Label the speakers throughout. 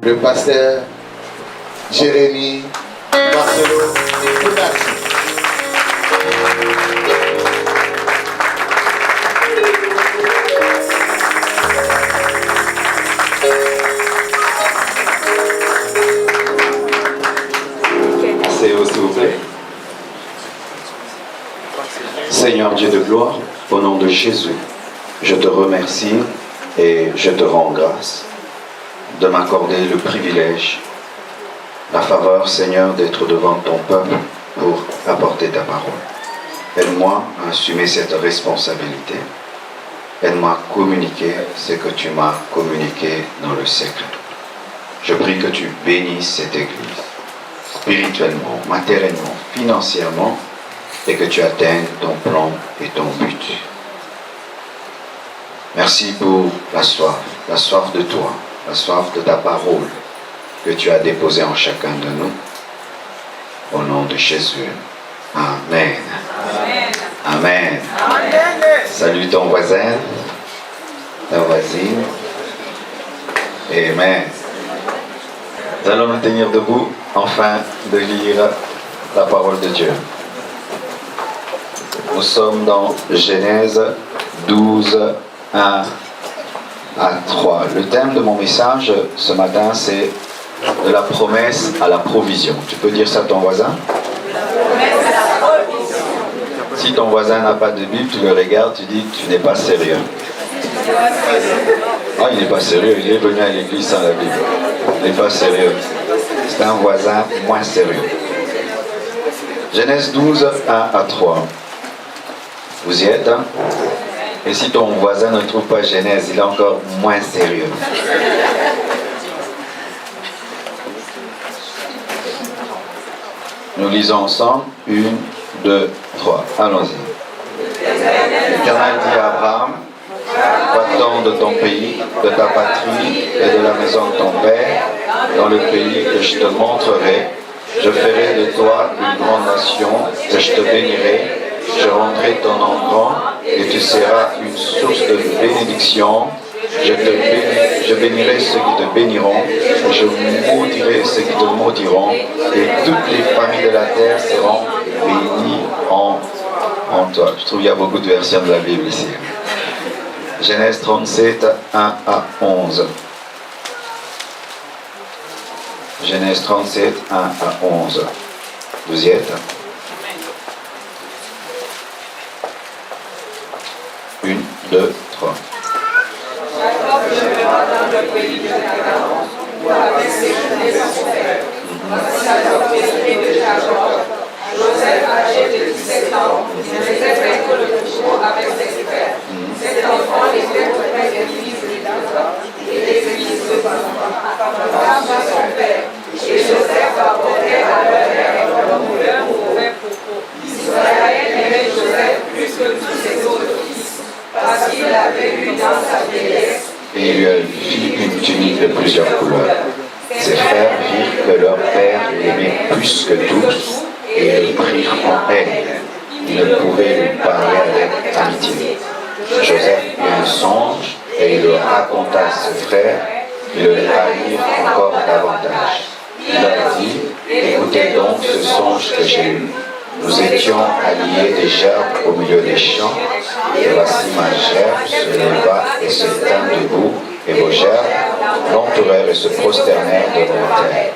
Speaker 1: le pasteur Jérémy, Marcelo et Koudassi.
Speaker 2: Asseyez-vous s'il vous plaît. Seigneur Dieu de gloire, au nom de Jésus, je te remercie et je te rends grâce de m'accorder le privilège, la faveur, Seigneur, d'être devant ton peuple pour apporter ta parole. Aide-moi à assumer cette responsabilité. Aide-moi à communiquer ce que tu m'as communiqué dans le siècle. Je prie que tu bénisses cette église, spirituellement, matériellement, financièrement, et que tu atteignes ton plan et ton but. Merci pour la soif de toi, la soif de ta parole que tu as déposée en chacun de nous. Au nom de Jésus. Amen. Amen. Amen. Salut ton voisin, ta voisine. Amen. Nous allons nous tenir debout afin de lire la parole de Dieu. Nous sommes dans Genèse 12, 1 à 3. Le thème de mon message ce matin, c'est de la promesse à la provision. Tu peux dire ça à ton voisin? Si ton voisin n'a pas de Bible, tu le regardes, tu dis tu n'es pas sérieux. Ah, il n'est pas sérieux, il est venu à l'église sans la Bible. Il n'est pas sérieux. C'est un voisin moins sérieux. Genèse 12, 1 à 3. Vous y êtes, hein? Et si ton voisin ne trouve pas Genèse, il est encore moins sérieux. Nous lisons ensemble. 1, 2, 3. Allons-y. L'Éternel dit à Abraham, va-t'en de ton pays, de ta patrie et de la maison de ton père, dans le pays que je te montrerai. Je ferai de toi une grande nation, et je te bénirai. Je rendrai ton nom grand et tu seras une source de bénédiction. Je bénirai ceux qui te béniront, et je maudirai ceux qui te maudiront, et toutes les familles de la terre seront bénies en toi. Je trouve qu'il y a beaucoup de versions de la Bible ici. Genèse 37, 1 à 11. Genèse 37, 1 à 11. Vous y êtes? 1, 2, 3.
Speaker 3: Jacob demeura dans le pays de Canaan, avec ses filles et son père. Jacob, l'esprit de Jacob, Joseph, âgé de 17 ans, faisait vaincre le troupeau avec ses frères. Cet enfant était auprès des fils de Jacob et des fils de Abraham de son père. Et Joseph apportait à leur mère comme leur mauvais propos. Israël aimait Joseph plus que tous ses autres fils, parce qu'il l'avait eu dans sa vieillesse.
Speaker 2: Et il lui fit une tunique de plusieurs couleurs. Ses frères virent que leur père l'aimait plus que tous, et le prirent en haine. Ils ne pouvaient lui parler avec amitié. Joseph eut un songe, et il le raconta à ses frères. Ils le haïrent encore davantage. Il leur dit, écoutez donc ce songe que j'ai eu. Nous étions alliés des gerbes au milieu des champs, et voici ma gerbe se leva et se tint debout, et vos gerbes l'entourèrent et se prosternèrent devant elle.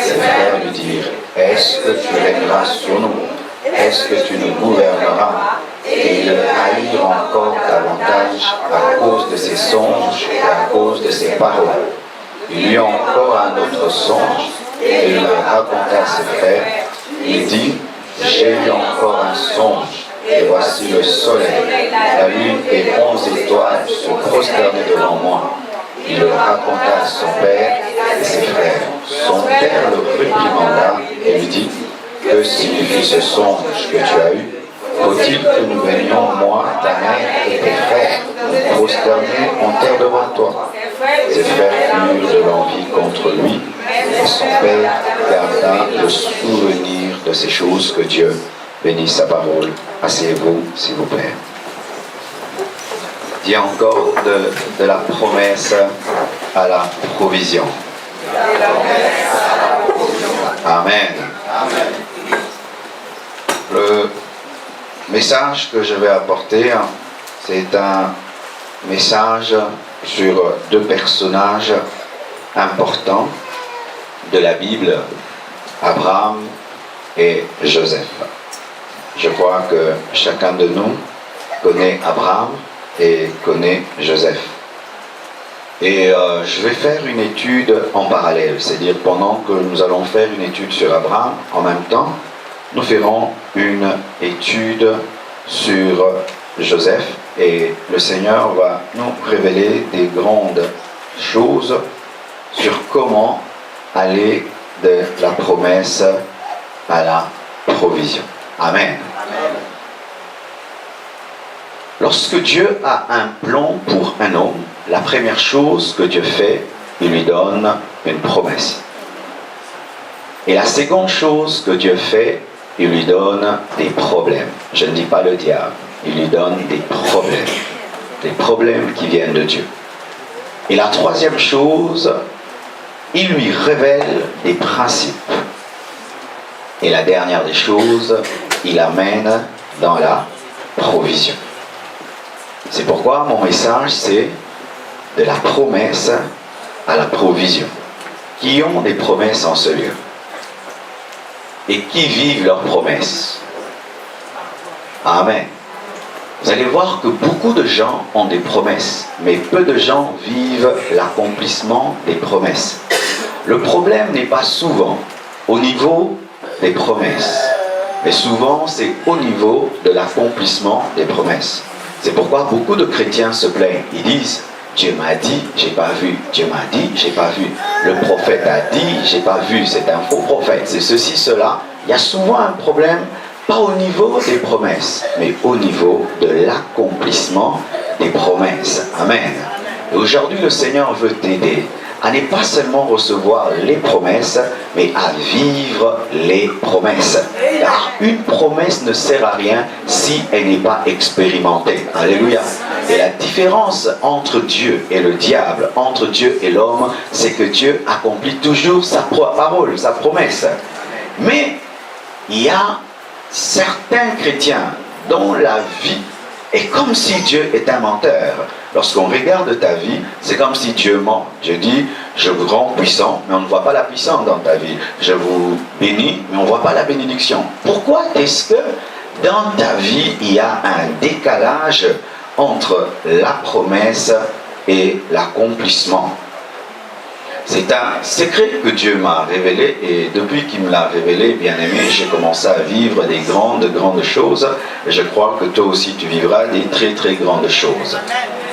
Speaker 2: Ses frères lui dirent, est-ce que tu régneras sur nous? Est-ce que tu nous gouverneras? Et ils le haïrent encore davantage à cause de ses songes et à cause de ses paroles. Il eut encore un autre songe, et il le raconta à ses frères. Il dit, j'ai eu encore un songe, et voici le soleil, la lune et 11 étoiles se prosternaient devant moi. Il le raconta à son père et ses frères. Son père le réprimanda et lui dit, que signifie ce songe que tu as eu? Faut-il que nous venions, moi, ta mère et tes frères, nous prosterner en terre devant toi? Ses frères eurent de l'envie contre lui, et son père garda le souvenir de ces choses. Que Dieu bénisse sa parole. Asseyez-vous, s'il vous plaît. Il y a encore de la promesse à la provision. Amen. Le message que je vais apporter, c'est un message sur deux personnages importants de la Bible, Abraham et Joseph. Je crois que chacun de nous connaît Abraham et connaît Joseph. Et je vais faire une étude en parallèle, c'est-à-dire pendant que nous allons faire une étude sur Abraham, en même temps, nous ferons une étude sur Joseph et le Seigneur va nous révéler des grandes choses sur comment aller de la promesse à la provision. Amen. Lorsque Dieu a un plan pour un homme, la première chose que Dieu fait, il lui donne une promesse. Et la seconde chose que Dieu fait, il lui donne des problèmes. Je ne dis pas le diable, il lui donne des problèmes qui viennent de Dieu. Et la troisième chose, il lui révèle des principes. Et la dernière des choses, il amène dans la provision. C'est pourquoi mon message, c'est de la promesse à la provision. Qui ont des promesses en ce lieu? Et qui vivent leurs promesses? Amen. Vous allez voir que beaucoup de gens ont des promesses, mais peu de gens vivent l'accomplissement des promesses. Le problème n'est pas souvent au niveau des promesses, mais souvent c'est au niveau de l'accomplissement des promesses. C'est pourquoi beaucoup de chrétiens se plaignent. Ils disent, Dieu m'a dit, j'ai pas vu. Dieu m'a dit, j'ai pas vu. Le prophète a dit, j'ai pas vu. C'est un faux prophète. C'est ceci, cela. Il y a souvent un problème, pas au niveau des promesses, mais au niveau de l'accomplissement des promesses. Amen. Et aujourd'hui, le Seigneur veut t'aider à ne pas seulement recevoir les promesses, mais à vivre les promesses. Car une promesse ne sert à rien si elle n'est pas expérimentée. Alléluia. Et la différence entre Dieu et le diable, entre Dieu et l'homme, c'est que Dieu accomplit toujours sa parole, sa promesse. Mais il y a certains chrétiens dont la vie est comme si Dieu est un menteur. Lorsqu'on regarde ta vie, c'est comme si Dieu ment. Dieu dit, je vous rends puissant, mais on ne voit pas la puissance dans ta vie. Je vous bénis, mais on ne voit pas la bénédiction. Pourquoi est-ce que dans ta vie, il y a un décalage entre la promesse et l'accomplissement? C'est un secret que Dieu m'a révélé, et depuis qu'il me l'a révélé, bien aimé, j'ai commencé à vivre des grandes choses, et je crois que toi aussi tu vivras des très grandes choses.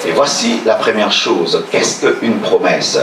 Speaker 2: Et voici la première chose. Qu'est-ce qu'une promesse?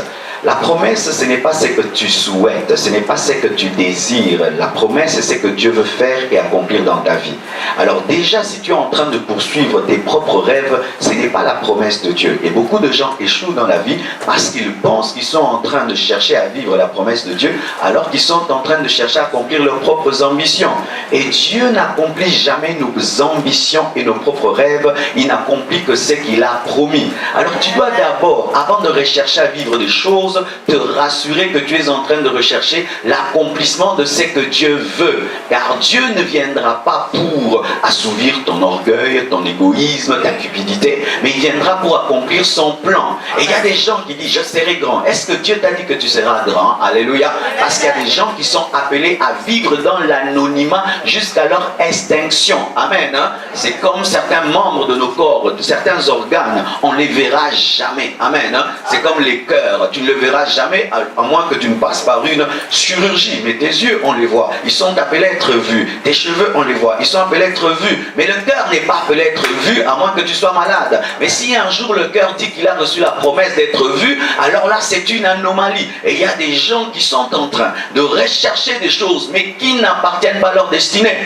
Speaker 2: La promesse, ce n'est pas ce que tu souhaites, ce n'est pas ce que tu désires. La promesse, c'est ce que Dieu veut faire et accomplir dans ta vie. Alors déjà, si tu es en train de poursuivre tes propres rêves, ce n'est pas la promesse de Dieu. Et beaucoup de gens échouent dans la vie parce qu'ils pensent qu'ils sont en train de chercher à vivre la promesse de Dieu, alors qu'ils sont en train de chercher à accomplir leurs propres ambitions. Et Dieu n'accomplit jamais nos ambitions et nos propres rêves. Il n'accomplit que ce qu'il a promis. Alors tu dois d'abord, avant de rechercher à vivre des choses, te rassurer que tu es en train de rechercher l'accomplissement de ce que Dieu veut. Car Dieu ne viendra pas pour assouvir ton orgueil, ton égoïsme, ta cupidité, mais il viendra pour accomplir son plan. Et il y a des gens qui disent, je serai grand. Est-ce que Dieu t'a dit que tu seras grand? Alléluia. Parce qu'il y a des gens qui sont appelés à vivre dans l'anonymat jusqu'à leur extinction. Amen. Hein? C'est comme certains membres de nos corps, de certains organes, on ne les verra jamais. Amen. Hein? C'est comme les cœurs, tu ne le verras jamais, à moins que tu ne passes par une chirurgie. Mais tes yeux, on les voit. Ils sont appelés à être vus. Tes cheveux, on les voit. Ils sont appelés à être vus. Mais le cœur n'est pas appelé à être vu, à moins que tu sois malade. Mais si un jour le cœur dit qu'il a reçu la promesse d'être vu, alors là, c'est une anomalie. Et il y a des gens qui sont en train de rechercher des choses, mais qui n'appartiennent pas à leur destinée.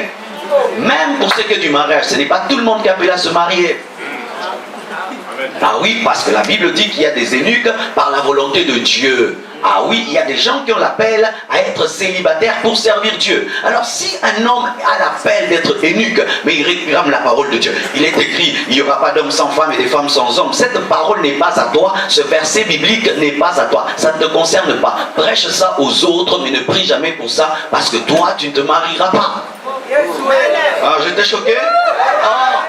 Speaker 2: Même pour ce qui est du mariage, ce n'est pas tout le monde qui est appelé à se marier. Ah oui, parce que la Bible dit qu'il y a des eunuques par la volonté de Dieu.
Speaker 4: Ah oui, il y a des gens qui ont l'appel à être célibataires pour servir Dieu. Alors si un homme a l'appel d'être eunuque, mais il réclame la parole de Dieu, il est écrit, il n'y aura pas d'hommes sans femmes et des femmes sans hommes. Cette parole n'est pas à toi, ce verset biblique n'est pas à toi, ça ne te concerne pas. Prêche ça aux autres, mais ne prie jamais pour ça, parce que toi, tu ne te marieras pas. Ah, j'étais choqué. Ah,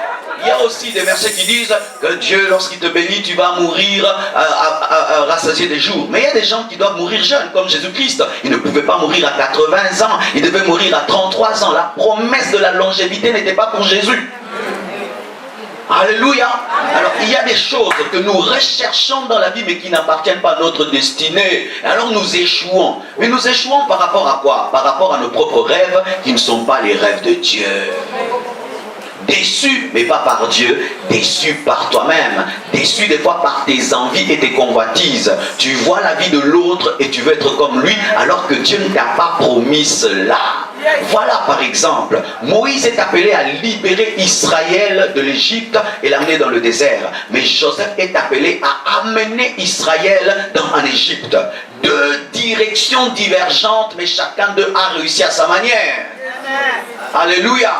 Speaker 4: il y a aussi des versets qui disent que Dieu, lorsqu'il te bénit, tu vas mourir à rassasier des jours. Mais il y a des gens qui doivent mourir jeunes, comme Jésus-Christ. Il ne pouvait pas mourir à 80 ans, il devait mourir à 33 ans. La promesse de la longévité n'était pas pour Jésus. Alléluia. Alors il y a des choses que nous recherchons dans la vie mais qui n'appartiennent pas à notre destinée. Alors nous échouons. Mais nous échouons par rapport à quoi? Par rapport à nos propres rêves qui ne sont pas les rêves de Dieu. Déçu, mais pas par Dieu, déçu par toi-même, déçu des fois par tes envies et tes convoitises. Tu vois la vie de l'autre et tu veux être comme lui alors que Dieu ne t'a pas promis cela. Voilà par exemple, Moïse est appelé à libérer Israël de l'Égypte et l'amener dans le désert. Mais Joseph est appelé à amener Israël en Égypte. Deux directions divergentes, mais chacun d'eux a réussi à sa manière. Alléluia.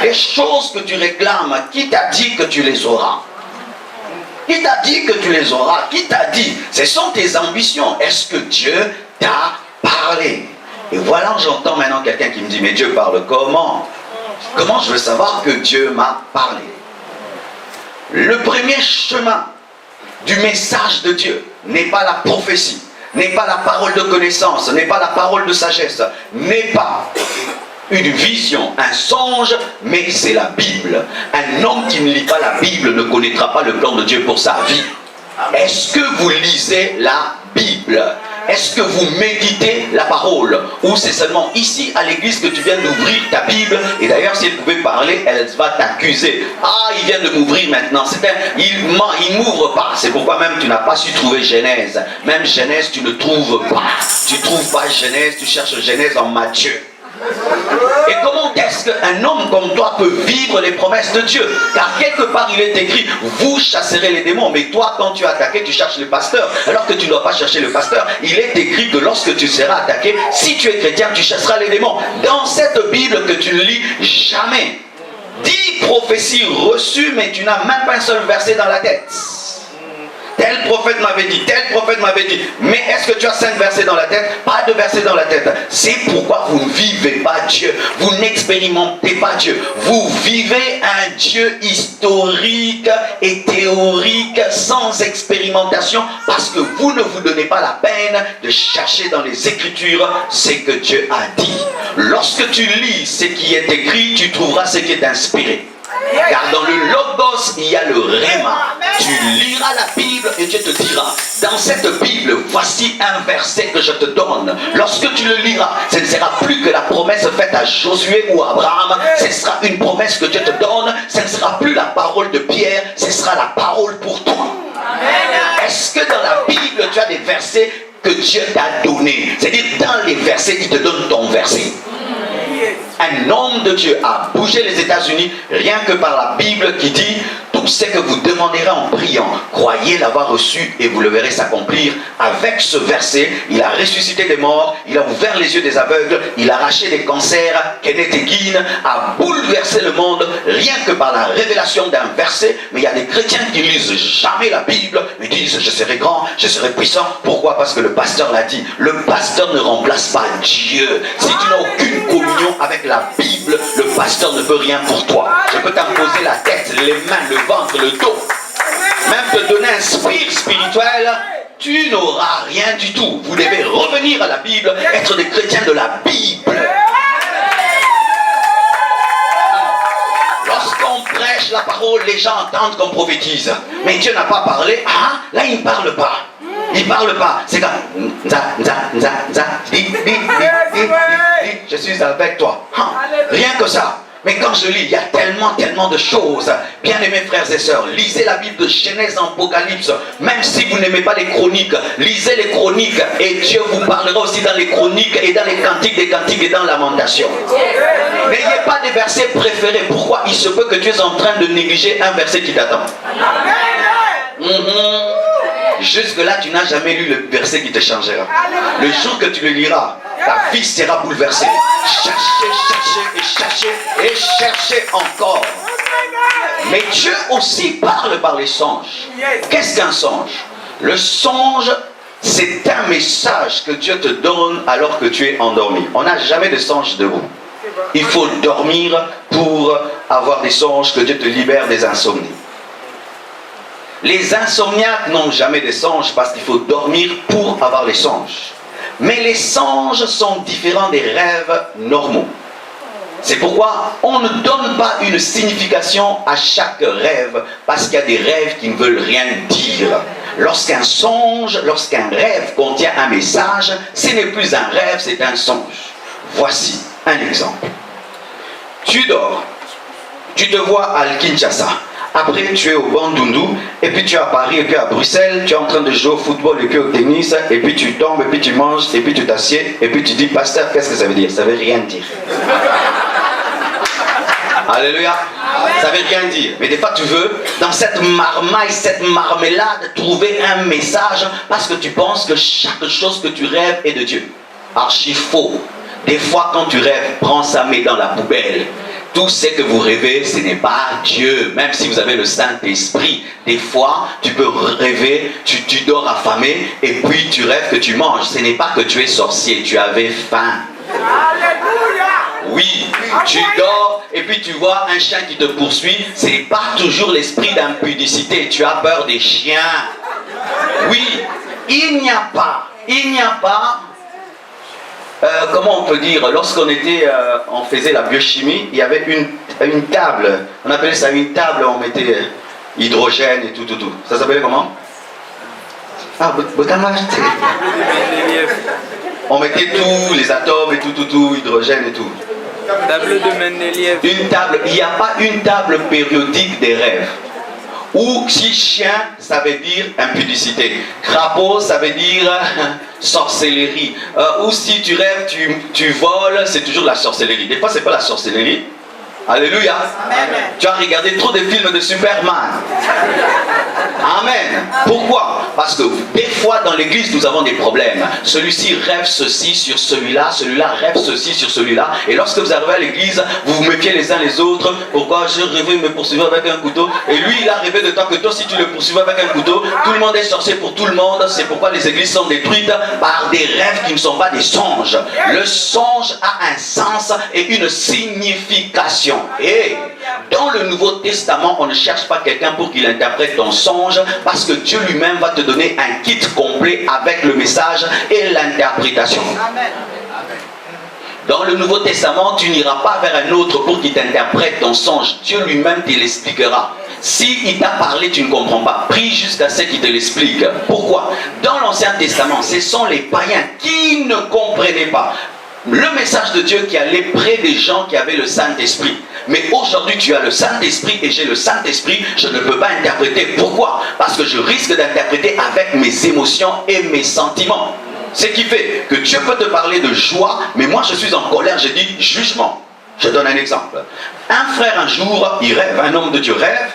Speaker 4: Les choses que tu réclames, qui t'a dit que tu les auras? Qui t'a dit que tu les auras? Qui t'a dit? Ce sont tes ambitions. Est-ce que Dieu t'a parlé? Et voilà, j'entends maintenant quelqu'un qui me dit, mais Dieu parle comment? Comment je veux savoir que Dieu m'a parlé? Le premier chemin du message de Dieu n'est pas la prophétie, n'est pas la parole de connaissance, n'est pas la parole de sagesse, n'est pas une vision, un songe, mais c'est la Bible. Un homme qui ne lit pas la Bible ne connaîtra pas le plan de Dieu pour sa vie. Est-ce que vous lisez la Bible? Est-ce que vous méditez la parole? Ou c'est seulement ici à l'église que tu viens d'ouvrir ta Bible? Et d'ailleurs, si elle pouvait parler, elle va t'accuser. Ah, il vient de m'ouvrir maintenant. Il m'ouvre pas. C'est pourquoi même tu n'as pas su trouver Genèse. Même Genèse, tu ne trouves pas. Tu ne trouves pas Genèse, tu cherches Genèse en Matthieu. Et comment est-ce qu'un homme comme toi peut vivre les promesses de Dieu? Car quelque part il est écrit, vous chasserez les démons. Mais toi, quand tu es attaqué, tu cherches le pasteur. Alors que tu ne dois pas chercher le pasteur. Il est écrit que lorsque tu seras attaqué, si tu es chrétien, tu chasseras les démons. Dans cette Bible que tu ne lis jamais, 10 prophéties reçues, mais tu n'as même pas un seul verset dans la tête. Tel prophète m'avait dit, tel prophète m'avait dit. Mais est-ce que tu as 5 versets dans la tête? Pas de versets dans la tête. C'est pourquoi vous ne vivez pas Dieu. Vous n'expérimentez pas Dieu. Vous vivez un Dieu historique et théorique sans expérimentation parce que vous ne vous donnez pas la peine de chercher dans les Écritures ce que Dieu a dit. Lorsque tu lis ce qui est écrit, tu trouveras ce qui est inspiré. Car dans le Logos, il y a le Réma. Tu liras la Bible et Dieu te dira, dans cette Bible, voici un verset que je te donne. Lorsque tu le liras, ce ne sera plus que la promesse faite à Josué ou à Abraham. Ce sera une promesse que Dieu te donne. Ce ne sera plus la parole de Pierre, ce sera la parole pour toi. Est-ce que dans la Bible, tu as des versets que Dieu t'a donnés? C'est-à-dire dans les versets, il te donne ton verset. Un homme de Dieu a bougé les États-Unis rien que par la Bible qui dit tout ce que vous demanderez en priant, croyez l'avoir reçu et vous le verrez s'accomplir. Avec ce verset, il a ressuscité des morts, il a ouvert les yeux des aveugles, il a arraché des cancers, Kenneth Hagin a bouleversé le monde rien que par la révélation d'un verset. Mais il y a des chrétiens qui lisent jamais la Bible, mais disent je serai grand, je serai puissant. Pourquoi? Parce que le pasteur l'a dit. Le pasteur ne remplace pas Dieu. Si tu n'as aucune communion avec la Bible, le pasteur ne peut rien pour toi. Je peux t'imposer la tête, les mains, le ventre, le dos, même te donner un spirituel, tu n'auras rien du tout. Vous devez revenir à la Bible, être des chrétiens de la Bible. Lorsqu'on prêche la parole, les gens entendent qu'on prophétise. Mais Dieu n'a pas parlé. Ah, là il ne parle pas. Il ne parle pas. C'est comme je suis avec toi. Rien que ça. Mais quand je lis, il y a tellement de choses. Bien-aimés frères et sœurs, lisez la Bible de Genèse en Apocalypse. Même si vous n'aimez pas les chroniques, lisez les chroniques. Et Dieu vous parlera aussi dans les chroniques et dans les cantiques des cantiques et dans Lamentation. N'ayez pas des versets préférés. Pourquoi? Il se peut que tu es en train de négliger un verset qui t'attend. Jusque-là, tu n'as jamais lu le verset qui te changera. Le jour que tu le liras, ta vie sera bouleversée. Cherchez, cherchez et cherchez et cherchez encore. Mais Dieu aussi parle par les songes. Qu'est-ce qu'un songe? Le songe, c'est un message que Dieu te donne alors que tu es endormi. On n'a jamais de songe debout. Il faut dormir pour avoir des songes, que Dieu te libère des insomnies. Les insomniaques n'ont jamais de songes parce qu'il faut dormir pour avoir les songes. Mais les songes sont différents des rêves normaux. C'est pourquoi on ne donne pas une signification à chaque rêve, parce qu'il y a des rêves qui ne veulent rien dire. Lorsqu'un songe, lorsqu'un rêve contient un message, ce n'est plus un rêve, c'est un songe. Voici un exemple. Tu dors, tu te vois à Kinshasa. Après, tu es au Bandundu, et puis tu es à Paris, et puis à Bruxelles, tu es en train de jouer au football, et puis au tennis, et puis tu tombes, et puis tu manges, et puis tu t'assieds, et puis tu dis, pasteur, qu'est-ce que ça veut dire? Ça veut rien dire. Alléluia. Ça veut rien dire. Mais des fois, tu veux, dans cette marmaille, cette marmelade, trouver un message, parce que tu penses que chaque chose que tu rêves est de Dieu. Archi faux. Des fois, quand tu rêves, prends ça, mets dans la poubelle. Tout ce que vous rêvez, ce n'est pas Dieu. Même si vous avez le Saint-Esprit, des fois, tu peux rêver, tu dors affamé, et puis tu rêves que tu manges. Ce n'est pas que tu es sorcier, tu avais faim. Alléluia. Oui, tu dors, et puis tu vois un chien qui te poursuit. Ce n'est pas toujours l'esprit d'impudicité. Tu as peur des chiens. Oui, il n'y a pas. Comment on peut dire, lorsqu'on était, on faisait la biochimie, il y avait une table, on appelait ça une table, on mettait hydrogène et tout. Ça s'appelait comment? Ah, on mettait tous les atomes et tout, hydrogène et tout.
Speaker 5: Table de Mendeleïev.
Speaker 4: Une table, il n'y a pas une table périodique des rêves. Ou si chien, ça veut dire impudicité. Crapaud, ça veut dire sorcellerie. Ou si tu rêves, tu voles, c'est toujours la sorcellerie. Des fois, c'est pas la sorcellerie. Alléluia. Amen. Tu as regardé trop de films de Superman. Amen. Pourquoi? Parce que des fois dans l'église nous avons des problèmes. Celui-ci rêve ceci sur celui-là, celui-là rêve ceci sur celui-là. Et lorsque vous arrivez à l'église, vous vous méfiez les uns les autres. Pourquoi je rêvais me poursuivre avec un couteau? Et lui il a rêvé de toi que toi si tu le poursuivais avec un couteau, tout le monde est sorcier pour tout le monde. C'est pourquoi les églises sont détruites par des rêves qui ne sont pas des songes. Le songe a un sens et une signification. Et dans le Nouveau Testament, on ne cherche pas quelqu'un pour qu'il interprète ton songe, parce que Dieu lui-même va te donner un kit complet avec le message et l'interprétation. Dans le Nouveau Testament, tu n'iras pas vers un autre pour qu'il t'interprète ton songe. Dieu lui-même te l'expliquera. Si il t'a parlé, tu ne comprends pas. Prie jusqu'à ce qu'il te l'explique. Pourquoi? Dans l'Ancien Testament, ce sont les païens qui ne comprenaient pas le message de Dieu, qui allait près des gens qui avaient le Saint-Esprit. Mais aujourd'hui, tu as le Saint-Esprit et j'ai le Saint-Esprit, je ne peux pas interpréter. Pourquoi? Parce que je risque d'interpréter avec mes émotions et mes sentiments. Ce qui fait que Dieu peut te parler de joie, mais moi je suis en colère, je dis jugement. Je donne un exemple. Un frère un jour, il rêve, un homme de Dieu rêve,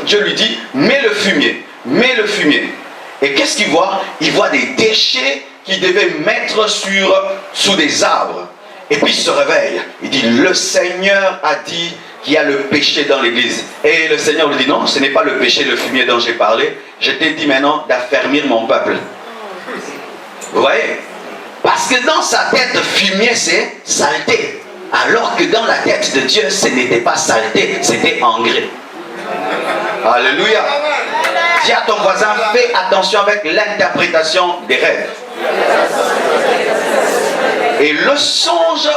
Speaker 4: Dieu lui dit, mets le fumier, mets le fumier. Et qu'est-ce qu'il voit? Il voit des déchets qu'il devait mettre sous des arbres. Et puis il se réveille. Il dit, le Seigneur a dit qu'il y a le péché dans l'église. Et le Seigneur lui dit, non, ce n'est pas le péché, le fumier dont j'ai parlé. Je t'ai dit maintenant d'affermir mon peuple. Vous voyez? Parce que dans sa tête, fumier, c'est saleté. Alors que dans la tête de Dieu, ce n'était pas saleté, c'était engrais. Alléluia. Dis à ton voisin, fais attention avec l'interprétation des rêves. Et le songe,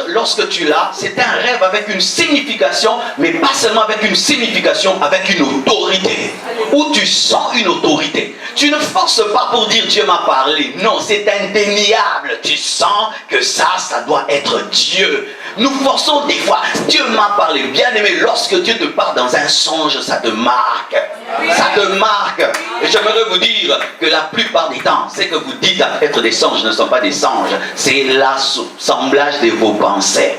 Speaker 4: lorsque tu l'as, c'est un rêve avec une signification, mais pas seulement avec une signification, avec une autorité. Où tu sens une autorité. Tu ne forces pas pour dire Dieu m'a parlé. Non, c'est indéniable. Tu sens que ça doit être Dieu. Nous forçons des fois. Dieu m'a parlé. Bien aimé, lorsque Dieu te parle dans un songe, ça te marque. Ça te marque. Et j'aimerais vous dire que la plupart des temps, ce que vous dites être des songes ne sont pas des songes. C'est l'assemblage de vos pensées.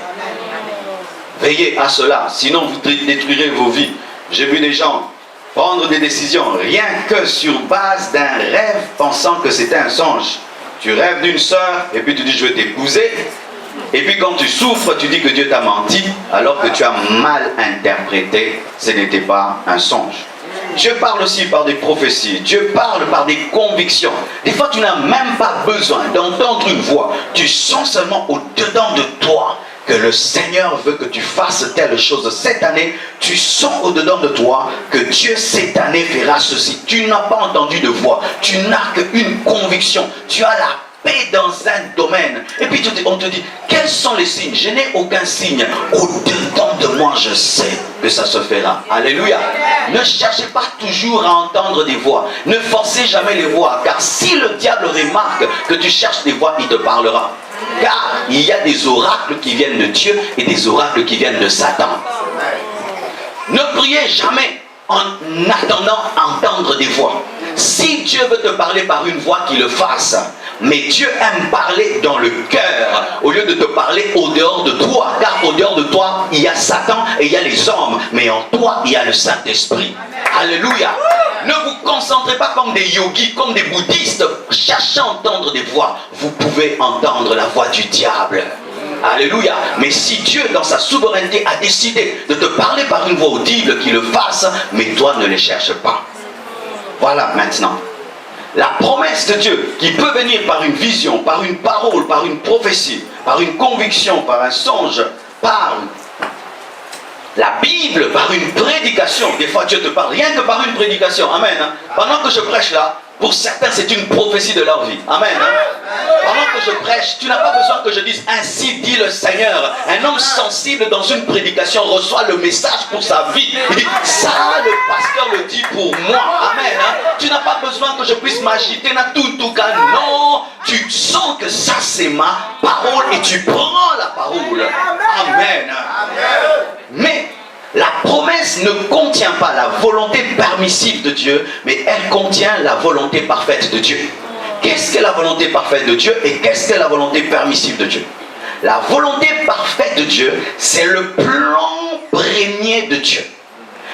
Speaker 4: Veillez à cela, sinon vous détruirez vos vies. J'ai vu des gens prendre des décisions rien que sur base d'un rêve pensant que c'était un songe. Tu rêves d'une sœur et puis tu dis je vais t'épouser. Et puis quand tu souffres, tu dis que Dieu t'a menti alors que tu as mal interprété, ce n'était pas un songe. Dieu parle aussi par des prophéties, Dieu parle par des convictions. Des fois tu n'as même pas besoin d'entendre une voix, tu sens seulement au-dedans de toi que le Seigneur veut que tu fasses telle chose cette année. Tu sens au-dedans de toi que Dieu cette année fera ceci. Tu n'as pas entendu de voix, tu n'as qu'une conviction, tu as la paix dans un domaine. Et puis on te dit, quels sont les signes? Je n'ai aucun signe. Au-dedans de moi, je sais que ça se fera. Alléluia. Ne cherchez pas toujours à entendre des voix. Ne forcez jamais les voix. Car si le diable remarque que tu cherches des voix, il te parlera. Car il y a des oracles qui viennent de Dieu et des oracles qui viennent de Satan. Ne priez jamais en attendant entendre des voix. Si Dieu veut te parler par une voix, qu'il le fasse. Mais Dieu aime parler dans le cœur au lieu de te parler au dehors de toi. Car au dehors de toi, il y a Satan et il y a les hommes. Mais en toi, il y a le Saint-Esprit. Alléluia. Ne vous concentrez pas comme des yogis, comme des bouddhistes. Cherchez à entendre des voix. Vous pouvez entendre la voix du diable. Alléluia. Mais si Dieu, dans sa souveraineté, a décidé de te parler par une voix audible, qu'il le fasse. Mais toi, ne les cherche pas. Voilà maintenant. La promesse de Dieu qui peut venir par une vision, par une parole, par une prophétie, par une conviction, par un songe, par la Bible, par une prédication. Des fois Dieu te parle rien que par une prédication. Amen. Pendant que je prêche là, pour certains c'est une prophétie de leur vie. Amen. Pendant que je prêche, tu n'as pas besoin que je dise ainsi dit le Seigneur. Un homme sensible dans une prédication reçoit le message pour sa vie. Il dit ça le pasteur le dit pour moi. Amen. Tu n'as pas besoin que je puisse m'agiter dans tout cas. Non, tu sens que ça c'est ma parole et tu prends la parole. Amen. Mais la promesse ne contient pas la volonté permissive de Dieu, mais elle contient la volonté parfaite de Dieu. Qu'est-ce que la volonté parfaite de Dieu et qu'est-ce que la volonté permissive de Dieu? La volonté parfaite de Dieu, c'est le plan premier de Dieu.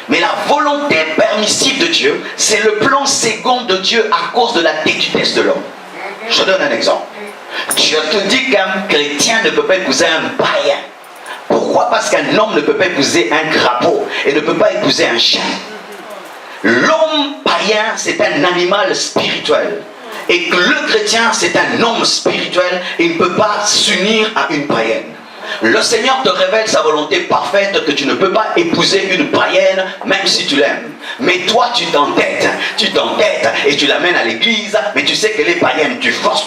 Speaker 4: Mais la volonté permissive de Dieu, c'est le plan second de Dieu à cause de la têtudesse de l'homme. Je donne un exemple. Dieu te dit qu'un chrétien ne peut pas épouser un païen. Pourquoi? Parce qu'un homme ne peut pas épouser un crapaud et ne peut pas épouser un chien. L'homme païen, c'est un animal spirituel. Et que le chrétien, c'est un homme spirituel et il ne peut pas s'unir à une païenne. Le Seigneur te révèle sa volonté parfaite que tu ne peux pas épouser une païenne même si tu l'aimes. Mais toi tu t'entêtes et tu l'amènes à l'église, mais tu sais qu'elle est païenne. Tu forces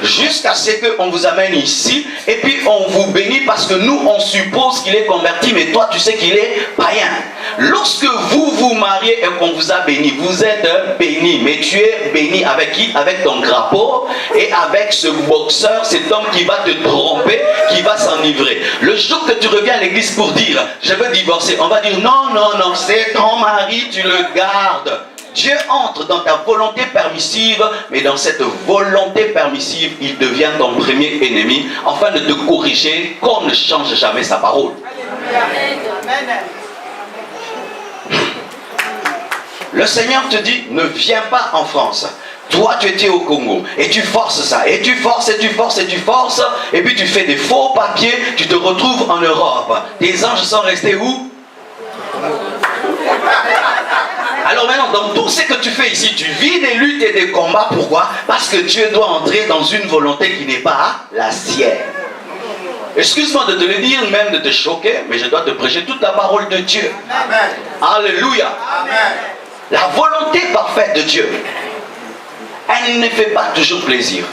Speaker 4: jusqu'à ce qu'on vous amène ici et puis on vous bénit parce que nous on suppose qu'il est converti, mais toi tu sais qu'il est païen. Lorsque vous vous mariez et qu'on vous a béni, vous êtes béni, mais tu es béni avec qui? Avec ton crapaud et avec ce boxeur, cet homme qui va te tromper, qui va s'enivrer. Le jour que tu reviens à l'église pour dire je veux divorcer, on va dire non, c'est ton mari, tu le gardes. Dieu entre dans ta volonté permissive, mais dans cette volonté permissive, il devient ton premier ennemi, afin de te corriger, qu'on ne change jamais sa parole. Le Seigneur te dit, ne viens pas en France. Toi, tu étais au Congo, et tu forces ça, et tu forces, et puis tu fais des faux papiers, tu te retrouves en Europe. Tes anges sont restés où? Alors maintenant, dans tout ce que tu fais ici, tu vis des luttes et des combats. Pourquoi? Parce que Dieu doit entrer dans une volonté qui n'est pas la sienne. Excuse-moi de te le dire, même de te choquer, mais je dois te prêcher toute la parole de Dieu. Amen. Alléluia. Amen. La volonté parfaite de Dieu, elle ne fait pas toujours plaisir.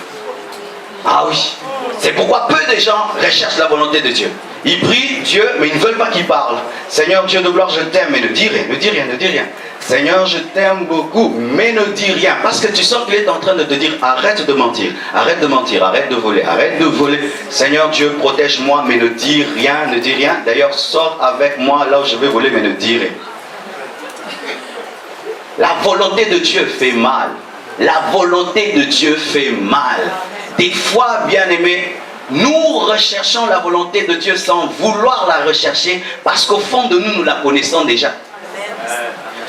Speaker 4: Ah oui. C'est pourquoi peu de gens recherchent la volonté de Dieu. Ils prient Dieu, mais ils ne veulent pas qu'il parle. Seigneur Dieu de gloire, je t'aime, mais ne dis rien. Seigneur, je t'aime beaucoup, mais ne dis rien. Parce que tu sens qu'il est en train de te dire, arrête de mentir, arrête de voler. Seigneur Dieu, protège-moi, mais ne dis rien. D'ailleurs, sors avec moi là où je vais voler, mais ne dis rien. La volonté de Dieu fait mal. La volonté de Dieu fait mal. Des fois, bien-aimés, nous recherchons la volonté de Dieu sans vouloir la rechercher parce qu'au fond de nous, nous la connaissons déjà.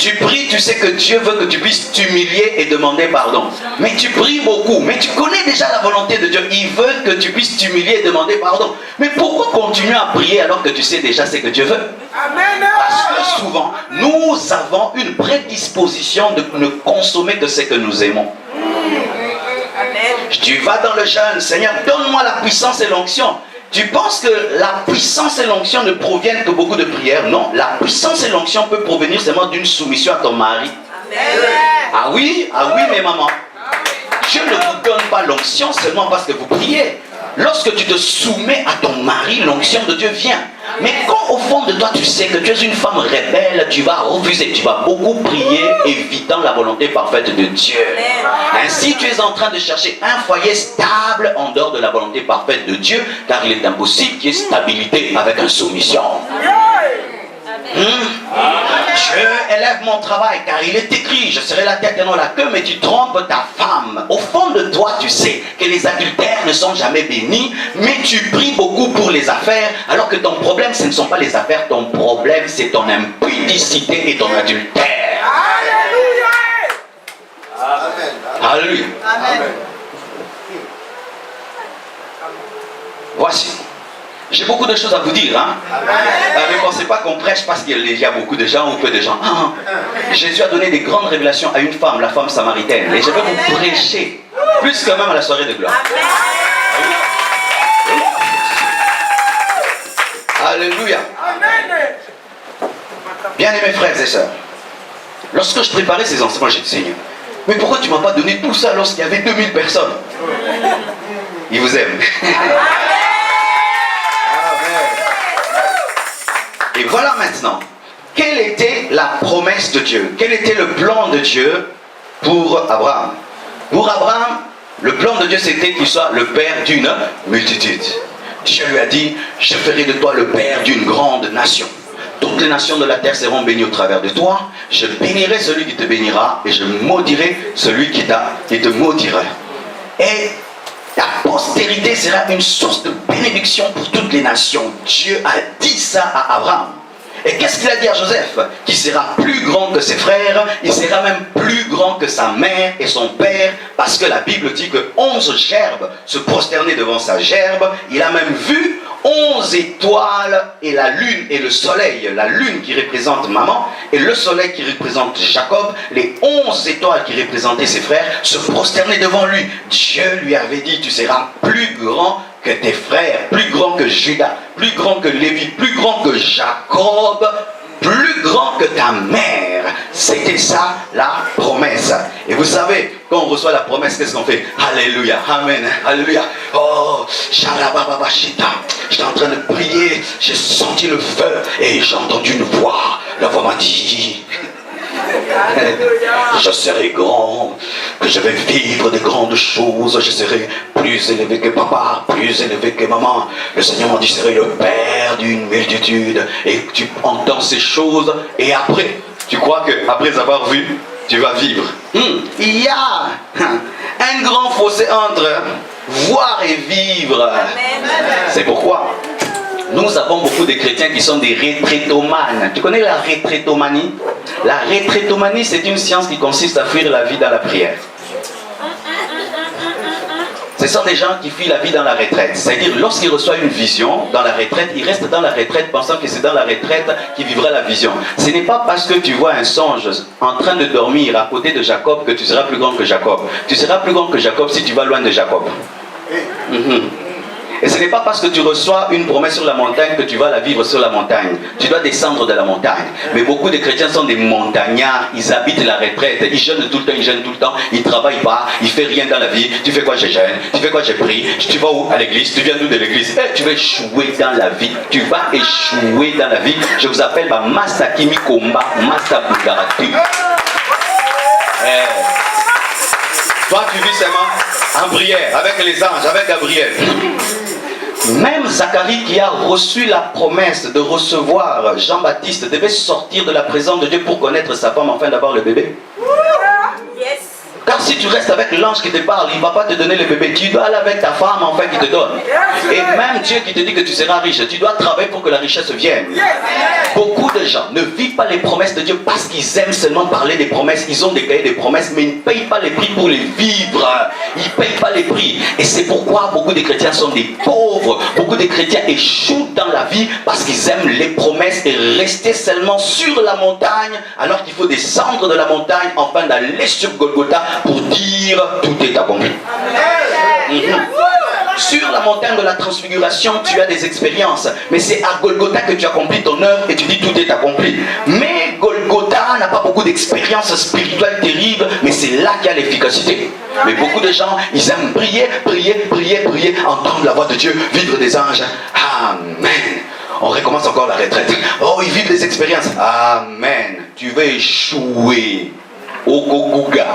Speaker 4: Tu pries, tu sais que Dieu veut que tu puisses t'humilier et demander pardon. Mais tu pries beaucoup, mais tu connais déjà la volonté de Dieu. Il veut que tu puisses t'humilier et demander pardon. Mais pourquoi continuer à prier alors que tu sais déjà ce que Dieu veut? Parce que souvent, nous avons une prédisposition de ne consommer que ce que nous aimons. Tu vas dans le jeûne, Seigneur, donne-moi la puissance et l'onction. Tu penses que la puissance et l'onction ne proviennent que beaucoup de prières? Non, la puissance et l'onction peut provenir seulement d'une soumission à ton mari. Ah oui, mes mamans. Dieu ne vous donne pas l'onction seulement parce que vous priez. Lorsque tu te soumets à ton mari, l'onction de Dieu vient. Mais quand au fond de toi tu sais que tu es une femme rebelle, tu vas refuser, tu vas beaucoup prier, évitant la volonté parfaite de Dieu. Ainsi tu es en train de chercher un foyer stable en dehors de la volonté parfaite de Dieu, car il est impossible qu'il y ait stabilité avec insoumission. Je élève mon travail car il est écrit, je serai la tête et non la queue, mais tu trompes ta femme. Au fond de toi, tu sais que les adultères ne sont jamais bénis, mais tu pries beaucoup pour les affaires, alors que ton problème, ce ne sont pas les affaires, ton problème, c'est ton impudicité et ton adultère. Alléluia. Alléluia. Amen. Voici. J'ai beaucoup de choses à vous dire. Ne pensez pas qu'on prêche parce qu'il y a beaucoup de gens ou peu de gens. Jésus a donné des grandes révélations à une femme, la femme samaritaine. Et je vais vous prêcher plus que même à la soirée de gloire. Alléluia. Bien-aimés frères et sœurs, lorsque je préparais ces enseignements, j'ai dit, Seigneur, mais pourquoi tu ne m'as pas donné tout ça lorsqu'il y avait 2000 personnes? Il vous aime. Et voilà maintenant, quelle était la promesse de Dieu? Quel était le plan de Dieu pour Abraham? Pour Abraham, le plan de Dieu c'était qu'il soit le père d'une multitude. Dieu lui a dit, je ferai de toi le père d'une grande nation. Toutes les nations de la terre seront bénies au travers de toi. Je bénirai celui qui te bénira et je maudirai celui qui te maudira. Et ta postérité sera une source de bénédiction pour toutes les nations. Dieu a dit ça à Abraham. Et qu'est-ce qu'il a dit à Joseph? Qu'il sera plus grand que ses frères, il sera même plus grand que sa mère et son père, parce que la Bible dit que 11 gerbes se prosternaient devant sa gerbe. Il a même vu 11 étoiles et la lune et le soleil. La lune qui représente maman et le soleil qui représente Jacob. Les 11 étoiles qui représentaient ses frères se prosternaient devant lui. Dieu lui avait dit, tu seras plus grand que tes frères, plus grand que Judas, plus grand que Lévi, plus grand que Jacob, plus grand que ta mère. C'était ça la promesse. Et vous savez, quand on reçoit la promesse, qu'est-ce qu'on fait? Alléluia, amen, alléluia. Oh, Shalabababashita. J'étais en train de prier, j'ai senti le feu et j'ai entendu une voix. La voix m'a dit, je serai grand, que je vais vivre de grandes choses, je serai plus élevé que papa, plus élevé que maman. Le Seigneur m'a dit, je serai le père d'une multitude. Et tu entends ces choses et après, tu crois qu'après avoir vu, tu vas vivre. Il y a un grand fossé entre voir et vivre. C'est pourquoi nous avons beaucoup de chrétiens qui sont des retraitomanes. Tu connais la retraitomanie? La retraitomanie, c'est une science qui consiste à fuir la vie dans la prière. Ce sont des gens qui fuient la vie dans la retraite. C'est-à-dire, lorsqu'ils reçoivent une vision dans la retraite, ils restent dans la retraite pensant que c'est dans la retraite qu'ils vivra la vision. Ce n'est pas parce que tu vois un songe en train de dormir à côté de Jacob que tu seras plus grand que Jacob. Tu seras plus grand que Jacob si tu vas loin de Jacob. Et ce n'est pas parce que tu reçois une promesse sur la montagne que tu vas la vivre sur la montagne. Tu dois descendre de la montagne. Mais beaucoup de chrétiens sont des montagnards. Ils habitent la retraite. Ils jeûnent tout le temps, ils jeûnent tout le temps. Ils ne travaillent pas. Ils ne font rien dans la vie. Tu fais quoi? Je jeûne. Tu fais quoi? Je prie. Tu vas où? À l'église. Tu viens d'où de l'église? Tu vas échouer dans la vie. Tu vas échouer dans la vie. Je vous appelle Massa Kimi Komba, Massa Bugaratu. Toi, tu vis seulement en prière, avec les anges, avec Gabriel. Même Zacharie qui a reçu la promesse de recevoir Jean-Baptiste devait sortir de la présence de Dieu pour connaître sa femme afin d'avoir le bébé. Car si tu restes avec l'ange qui te parle, il ne va pas te donner le bébé. Tu dois aller avec ta femme enfin qui te donne. Et même Dieu qui te dit que tu seras riche, tu dois travailler pour que la richesse vienne. Beaucoup de gens ne vivent pas les promesses de Dieu parce qu'ils aiment seulement parler des promesses. Ils ont des cahiers de promesses, mais ils ne payent pas les prix pour les vivre. Ils ne payent pas les prix. Et c'est pourquoi beaucoup de chrétiens sont des pauvres. Beaucoup de chrétiens échouent dans la vie parce qu'ils aiment les promesses et rester seulement sur la montagne alors qu'il faut descendre de la montagne afin d'aller sur Golgotha pour dire tout est accompli. Sur la montagne de la transfiguration, tu as des expériences, mais c'est à Golgotha que tu accomplis ton œuvre et tu dis tout est accompli. Mais Golgotha n'a pas beaucoup d'expériences spirituelles terribles, mais c'est là qu'il y a l'efficacité. Mais beaucoup de gens, ils aiment prier, entendre la voix de Dieu, vivre des anges. Amen. On recommence encore la retraite. Oh, ils vivent des expériences. Amen. Tu vas échouer au Goguga.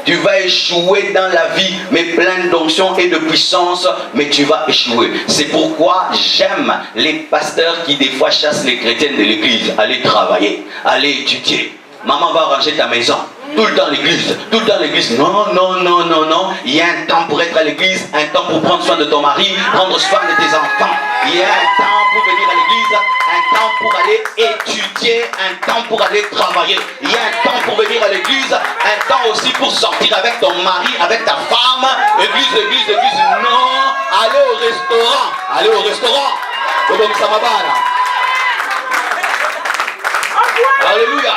Speaker 4: Tu vas échouer dans la vie, mais plein d'onction et de puissance, mais tu vas échouer. C'est pourquoi j'aime les pasteurs qui des fois chassent les chrétiens de l'église. Allez travailler, allez étudier. Maman va arranger ta maison. Tout le temps l'église, tout le temps l'église. Non. Il y a un temps pour être à l'église, un temps pour prendre soin de ton mari, prendre soin de tes enfants. Il y a un temps pour venir à l'église, un temps pour aller étudier, un temps pour aller travailler. Il y a un temps pour venir à l'église, un temps aussi pour sortir avec ton mari, avec ta femme. Église. Non, allez au restaurant. Donc ça va là. Alléluia.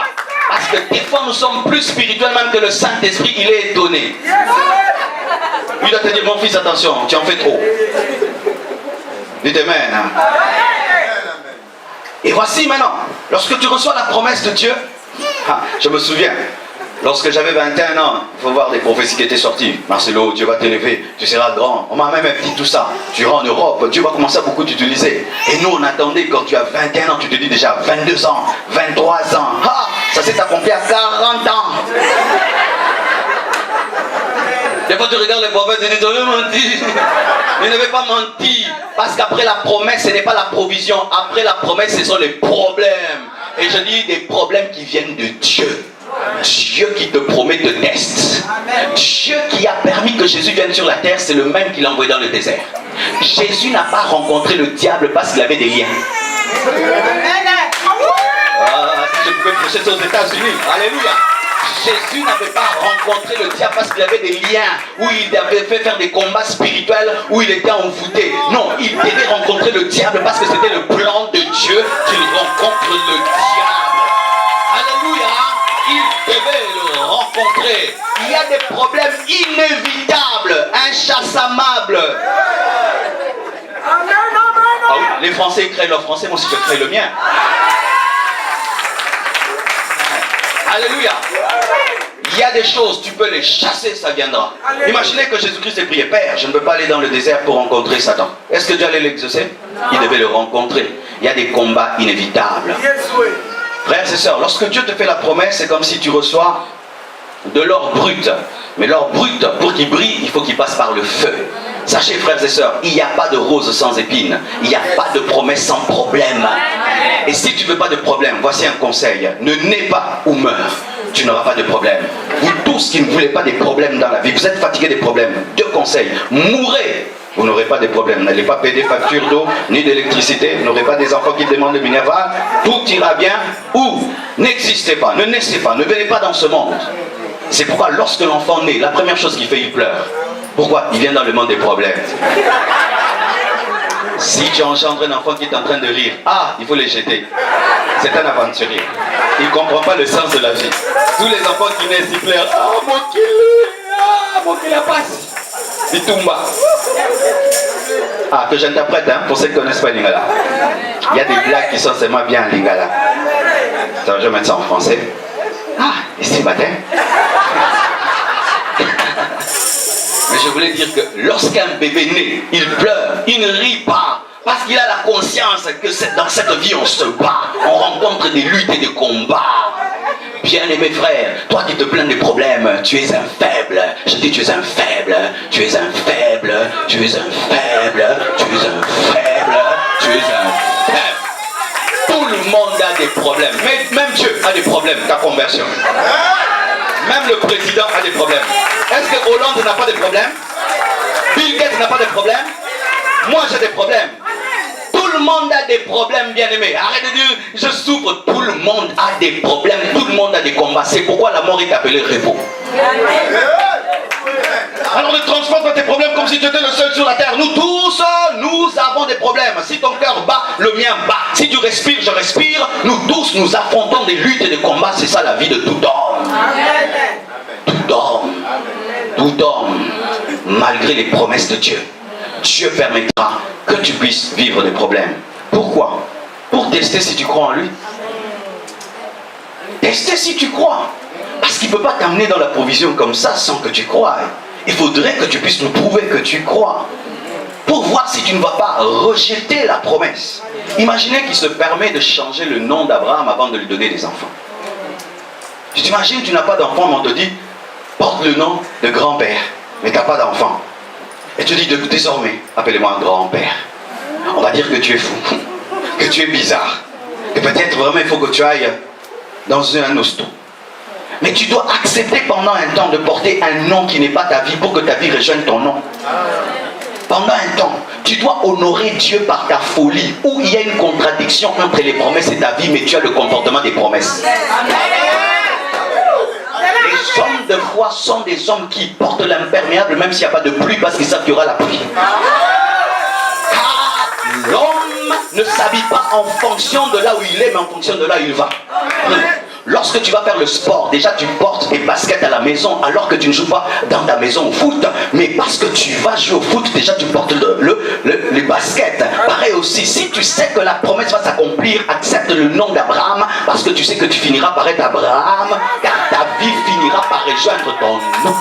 Speaker 4: Parce que des fois nous sommes plus spirituels même que le Saint-Esprit, il est étonné. Il doit te dire, mon fils, attention, tu en fais trop. Dites amen. Et voici maintenant, lorsque tu reçois la promesse de Dieu, je me souviens, lorsque j'avais 21 ans, il faut voir des prophéties qui étaient sorties. Marcelo, Dieu va t'élever, tu seras grand. On m'a même dit tout ça. Tu iras en Europe, Dieu va commencer à beaucoup t'utiliser. Et nous, on attendait quand tu as 21 ans, tu te dis déjà 22 ans, 23 ans. Ça s'est accompli à 40 ans. Des fois, tu regardes les prophètes et tu dis, tu avais menti. Mais ne vais pas mentir. Parce qu'après la promesse, ce n'est pas la provision. Après la promesse, ce sont les problèmes. Et je dis des problèmes qui viennent de Dieu. Dieu qui te promet te teste. Dieu qui a permis que Jésus vienne sur la terre, c'est le même qui l'a envoyé dans le désert. Jésus n'a pas rencontré le diable parce qu'il avait des liens. Si je pouvais prêcher ça aux États-Unis, alléluia. Jésus n'avait pas rencontré le diable parce qu'il avait des liens, où il avait fait faire des combats spirituels, où il était envoûté. Non, il devait rencontrer le diable parce que c'était le plan de Dieu qu'il rencontre le diable. Alléluia. Il devait le rencontrer. Il y a des problèmes inévitables, inchassables. Ah oui, les Français créent leur français, moi aussi je crée le mien. Alléluia. Il y a des choses, tu peux les chasser, ça viendra. Imaginez que Jésus-Christ ait prié, Père, je ne peux pas aller dans le désert pour rencontrer Satan. Est-ce que Dieu allait l'exaucer? Il devait le rencontrer. Il y a des combats inévitables. Frères et sœurs, lorsque Dieu te fait la promesse, c'est comme si tu reçois de l'or brut. Mais l'or brut, pour qu'il brille, il faut qu'il passe par le feu. Sachez, frères et sœurs, il n'y a pas de rose sans épines. Il n'y a pas de promesse sans problème. Et si tu ne veux pas de problème, voici un conseil. Ne nais pas ou meurs. Tu n'auras pas de problème. Vous tous qui ne voulez pas des problèmes dans la vie, vous êtes fatigués des problèmes. Deux conseils. Mourrez. Vous n'aurez pas de problème. N'allez pas payer des factures d'eau ni d'électricité. Vous n'aurez pas des enfants qui demandent le minerval. Tout ira bien. Ou n'existez pas, ne naissez pas, ne venez pas dans ce monde. C'est pourquoi lorsque l'enfant naît, la première chose qu'il fait, il pleure. Pourquoi? Il vient dans le monde des problèmes. Si tu engendres un enfant qui est en train de rire, il faut les jeter. C'est un aventurier. Il ne comprend pas le sens de la vie. Tous les enfants qui naissent, ils pleurent. Mon qu'il a passe. Bitumba. Que j'interprète, pour ceux qui ne connaissent pas Lingala. Il y a des blagues qui sont seulement bien en Lingala. Je vais mettre ça en français. Ici matin. Mais je voulais dire que lorsqu'un bébé naît, il pleure, il ne rit pas. Parce qu'il a la conscience que dans cette vie on se bat, on rencontre des luttes et des combats. Bien-aimé frère, toi qui te plains des problèmes, tu es un faible. Je dis tu es un faible, tu es un faible, tu es un faible, tu es un faible, tu es un faible. Tout le monde a des problèmes, même Dieu a des problèmes, ta conversion. Même le président a des problèmes. Est-ce que Hollande n'a pas de problèmes? Bill Gates n'a pas de problèmes? Moi j'ai des problèmes. Tout le monde a des problèmes, bien-aimés. Arrête de dire je souffre. Tout le monde a des problèmes. Tout le monde a des combats. C'est pourquoi la mort est appelée repos. Alors ne transforme pas tes problèmes comme si tu étais le seul sur la terre. Nous tous, nous avons des problèmes. Si ton cœur bat, le mien bat. Si tu respires, je respire. Nous tous, nous affrontons des luttes et des combats. C'est ça la vie de tout homme. Tout homme. Tout homme. Malgré les promesses de Dieu, Dieu permettra que tu puisses vivre des problèmes. Pourquoi? Pour tester si tu crois en lui. Tester si tu crois. Parce qu'il ne peut pas t'amener dans la provision comme ça sans que tu croies. Il faudrait que tu puisses nous prouver que tu crois. Pour voir si tu ne vas pas rejeter la promesse. Imaginez qu'il se permet de changer le nom d'Abraham avant de lui donner des enfants. Tu t'imagines, tu n'as pas d'enfant, mais on te dit, porte le nom de grand-père, mais tu n'as pas d'enfant. Et tu dis, désormais, appelez-moi grand-père. On va dire que tu es fou, que tu es bizarre, que peut-être vraiment il faut que tu ailles dans un hosto. Mais tu dois accepter pendant un temps de porter un nom qui n'est pas ta vie pour que ta vie rejoigne ton nom. Pendant un temps, tu dois honorer Dieu par ta folie, où il y a une contradiction entre les promesses et ta vie, mais tu as le comportement des promesses. Les hommes de foi sont des hommes qui portent l'imperméable même s'il n'y a pas de pluie parce qu'ils savent qu'il y aura la pluie. Car l'homme ne s'habille pas en fonction de là où il est, mais en fonction de là où il va. Lorsque tu vas faire le sport, déjà tu portes des baskets à la maison alors que tu ne joues pas dans ta maison au foot. Mais parce que tu vas jouer au foot, déjà tu portes les baskets. Pareil aussi, si tu sais que la promesse va s'accomplir, accepte le nom d'Abraham parce que tu sais que tu finiras par être Abraham, car ta vie finira par rejoindre ton nom.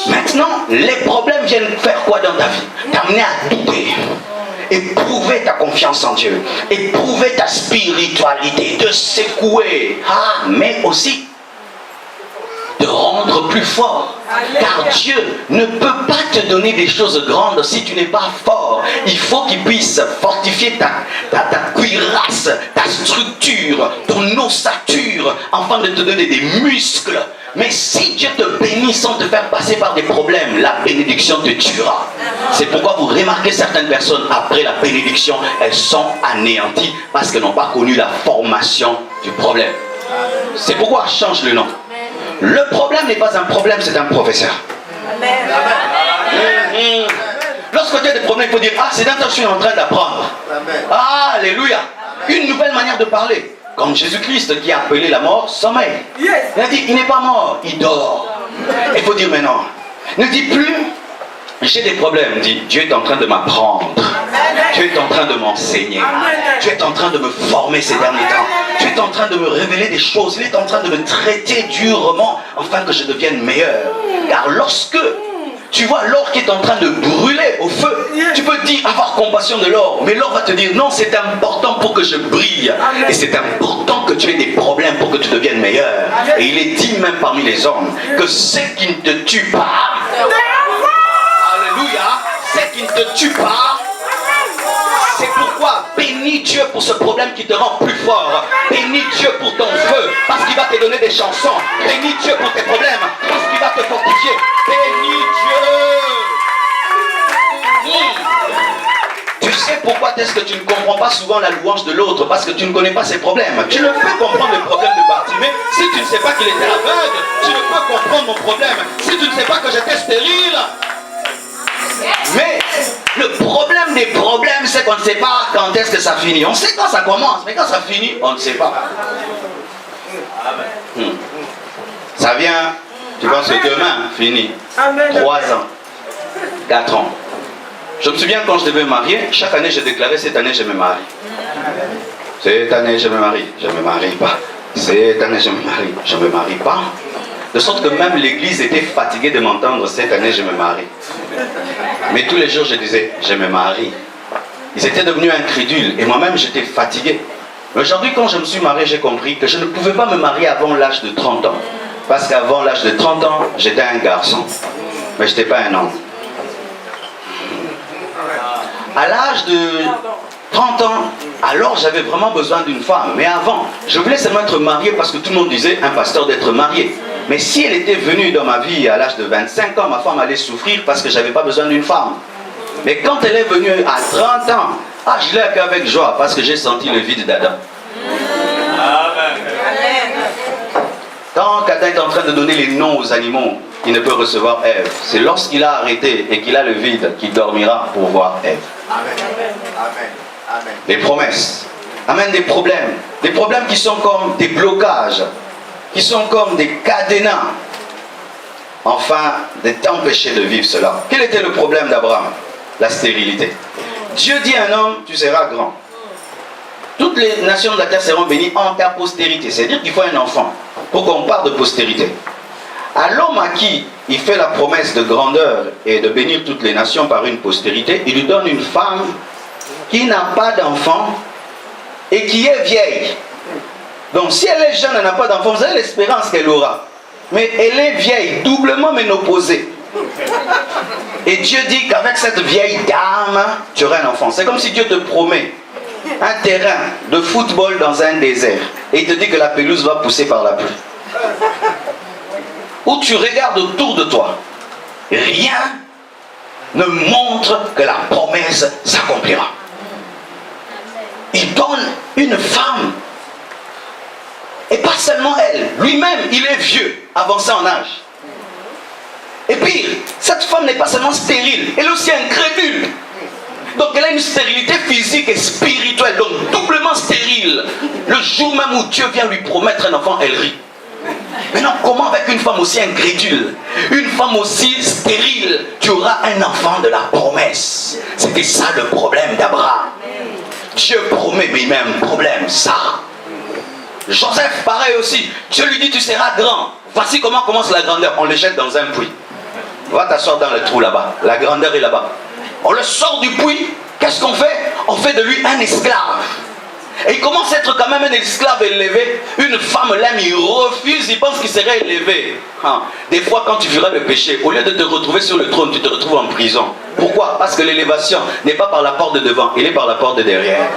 Speaker 4: Maintenant, les problèmes viennent faire quoi dans ta vie? T'amener à douter. Éprouver ta confiance en Dieu, éprouver ta spiritualité, te secouer, mais aussi te rendre plus fort. Car Dieu ne peut pas te donner des choses grandes si tu n'es pas fort. Il faut qu'il puisse fortifier ta cuirasse, ta structure, ton ossature, afin de te donner des muscles. Mais si Dieu te bénit sans te faire passer par des problèmes, la bénédiction te tuera. C'est pourquoi vous remarquez certaines personnes, après la bénédiction, elles sont anéanties parce qu'elles n'ont pas connu la formation du problème. C'est pourquoi change le nom. Le problème n'est pas un problème, c'est un professeur. Lorsque tu as des problèmes, il faut dire, c'est dans ça que je suis en train d'apprendre. Alléluia. Une nouvelle manière de parler. Comme Jésus-Christ qui a appelé la mort sommeil. Il a dit, il n'est pas mort, il dort. Il faut dire maintenant, ne dis plus, j'ai des problèmes, dit, Dieu est en train de m'apprendre. Dieu est en train de m'enseigner. Dieu est en train de me former ces derniers temps. Dieu est en train de me révéler des choses. Il est en train de me traiter durement afin que je devienne meilleur. Car lorsque tu vois l'or qui est en train de brûler au feu, tu peux dire avoir compassion de l'or, mais l'or va te dire non, c'est important pour que je brille. Et c'est important que tu aies des problèmes pour que tu deviennes meilleur. Et il est dit même parmi les hommes que ce qui ne te tue pas, alléluia, ce qui ne te tue pas, c'est pourquoi bénis Dieu pour ce problème qui te rend plus fort. Bénis Dieu pour ton feu, parce qu'il va te donner des chansons. Bénis Dieu pour tes problèmes, parce qu'il va te fortifier. Bénis Dieu. Tu sais pourquoi est-ce que tu ne comprends pas souvent la louange de l'autre? Parce que tu ne connais pas ses problèmes. Tu ne peux comprendre le problème de Bartimée si tu ne sais pas qu'il était aveugle. Tu ne peux comprendre mon problème si tu ne sais pas que j'étais stérile. Mais le problème des problèmes, c'est qu'on ne sait pas quand est-ce que ça finit. On sait quand ça commence, mais quand ça finit, on ne sait pas. Ça vient, tu penses que demain, fini. 3 ans, 4 ans. Je me souviens quand je devais me marier, chaque année je déclarais cette année je me marie. Cette année je me marie, je ne me marie pas. Cette année je me marie, je ne me marie pas. De sorte que même l'église était fatiguée de m'entendre, cette année je me marie. Mais tous les jours je disais, je me marie. Ils étaient devenus incrédules et moi-même j'étais fatigué. Mais aujourd'hui quand je me suis marié, j'ai compris que je ne pouvais pas me marier avant l'âge de 30 ans. Parce qu'avant l'âge de 30 ans, j'étais un garçon. Mais je n'étais pas un homme. À l'âge de 30 ans, alors j'avais vraiment besoin d'une femme. Mais avant, je voulais seulement être marié parce que tout le monde disait un pasteur d'être marié. Mais si elle était venue dans ma vie à l'âge de 25 ans, ma femme allait souffrir parce que je n'avais pas besoin d'une femme. Mais quand elle est venue à 30 ans, je l'ai accueillie avec joie parce que j'ai senti le vide d'Adam. Quand Adam est en train de donner les noms aux animaux, il ne peut recevoir Ève. C'est lorsqu'il a arrêté et qu'il a le vide qu'il dormira pour voir Ève. Les promesses amènent des problèmes qui sont comme des blocages, qui sont comme des cadenas, enfin de t'empêcher de vivre cela. Quel était le problème d'Abraham? La stérilité. Dieu dit à un homme, tu seras grand. Toutes les nations de la terre seront bénies en ta postérité. C'est-à-dire qu'il faut un enfant pour qu'on parle de postérité. À l'homme à qui il fait la promesse de grandeur et de bénir toutes les nations par une postérité, il lui donne une femme qui n'a pas d'enfant et qui est vieille. Donc si elle est jeune, elle n'a pas d'enfant, vous avez l'espérance qu'elle aura. Mais elle est vieille, doublement ménopausée. Et Dieu dit qu'avec cette vieille dame, tu auras un enfant. C'est comme si Dieu te promet un terrain de football dans un désert. Et il te dit que la pelouse va pousser par la pluie. Où tu regardes autour de toi, rien ne montre que la promesse s'accomplira. Il donne une femme. Et pas seulement elle, lui-même, il est vieux, avancé en âge. Et pire, cette femme n'est pas seulement stérile, elle est aussi incrédule. Donc elle a une stérilité physique et spirituelle, donc doublement stérile. Le jour même où Dieu vient lui promettre un enfant, elle rit. Maintenant, comment avec une femme aussi incrédule, une femme aussi stérile, tu auras un enfant de la promesse? C'était ça le problème d'Abraham. Dieu promet, mais il met un problème, ça. Joseph, pareil aussi. Dieu lui dit, tu seras grand. Voici comment commence la grandeur. On le jette dans un puits. Va t'asseoir dans le trou là-bas. La grandeur est là-bas. On le sort du puits. Qu'est-ce qu'on fait? On fait de lui un esclave. Et il commence à être quand même un esclave élevé. Une femme l'aime, il refuse, il pense qu'il serait élevé. Des fois, quand tu feras le péché, au lieu de te retrouver sur le trône, tu te retrouves en prison. Pourquoi? Parce que l'élévation n'est pas par la porte de devant, elle est par la porte de derrière.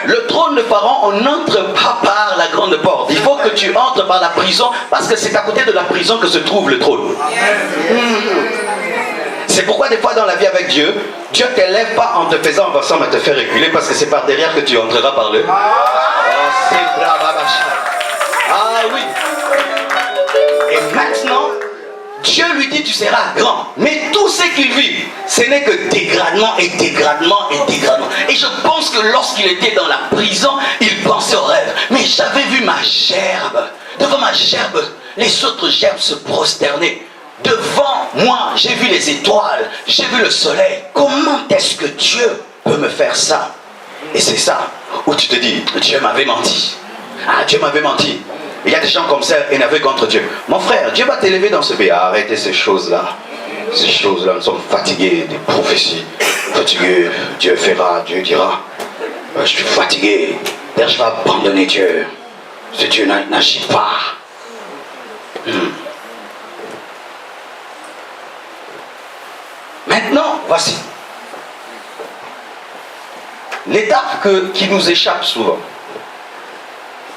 Speaker 4: Le trône de Pharaon, on n'entre pas par la grande porte. Il faut que tu entres par la prison, parce que c'est à côté de la prison que se trouve le trône. C'est pourquoi des fois dans la vie avec Dieu, Dieu ne t'élève pas en te faisant avancer, mais te faire reculer, parce que c'est par derrière que tu entreras par le... Ah oui. Et maintenant, Dieu lui dit, tu seras grand. Mais tout ce qu'il vit, ce n'est que dégradement et dégradement et dégradement. Et je pense que lorsqu'il était dans la prison, il pensait au rêve. Mais j'avais vu ma gerbe. Devant ma gerbe, les autres gerbes se prosternaient. Devant moi, j'ai vu les étoiles, j'ai vu le soleil. Comment est-ce que Dieu peut me faire ça? Et c'est ça où tu te dis, Dieu m'avait menti. Ah, Dieu m'avait menti. Il y a des gens comme ça énervés contre Dieu. Mon frère, Dieu va t'élever dans ce pays. Arrêtez ces choses-là. Ces choses-là, nous sommes fatigués des prophéties. Fatigués, Dieu fera, Dieu dira. Je suis fatigué. D'ailleurs, je vais abandonner Dieu. Ce Dieu n'agit pas. Maintenant, voici l'étape qui nous échappe souvent.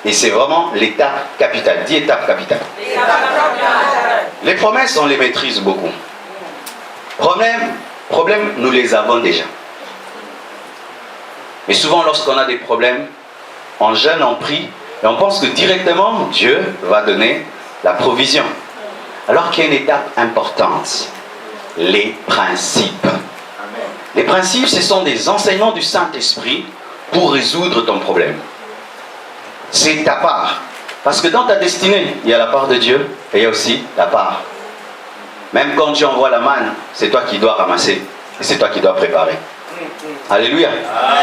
Speaker 4: Et c'est vraiment l'étape capitale. Dis étape capitale. Les promesses, on les maîtrise beaucoup. Problème, nous les avons déjà. Mais souvent, lorsqu'on a des problèmes, on jeûne, on prie, et on pense que directement, Dieu va donner la provision. Alors qu'il y a une étape importante. Les principes. Les principes, ce sont des enseignements du Saint-Esprit pour résoudre ton problème. C'est ta part. Parce que dans ta destinée, il y a la part de Dieu et il y a aussi la part. Même quand Dieu envoie la manne, c'est toi qui dois ramasser et c'est toi qui dois préparer. Alléluia.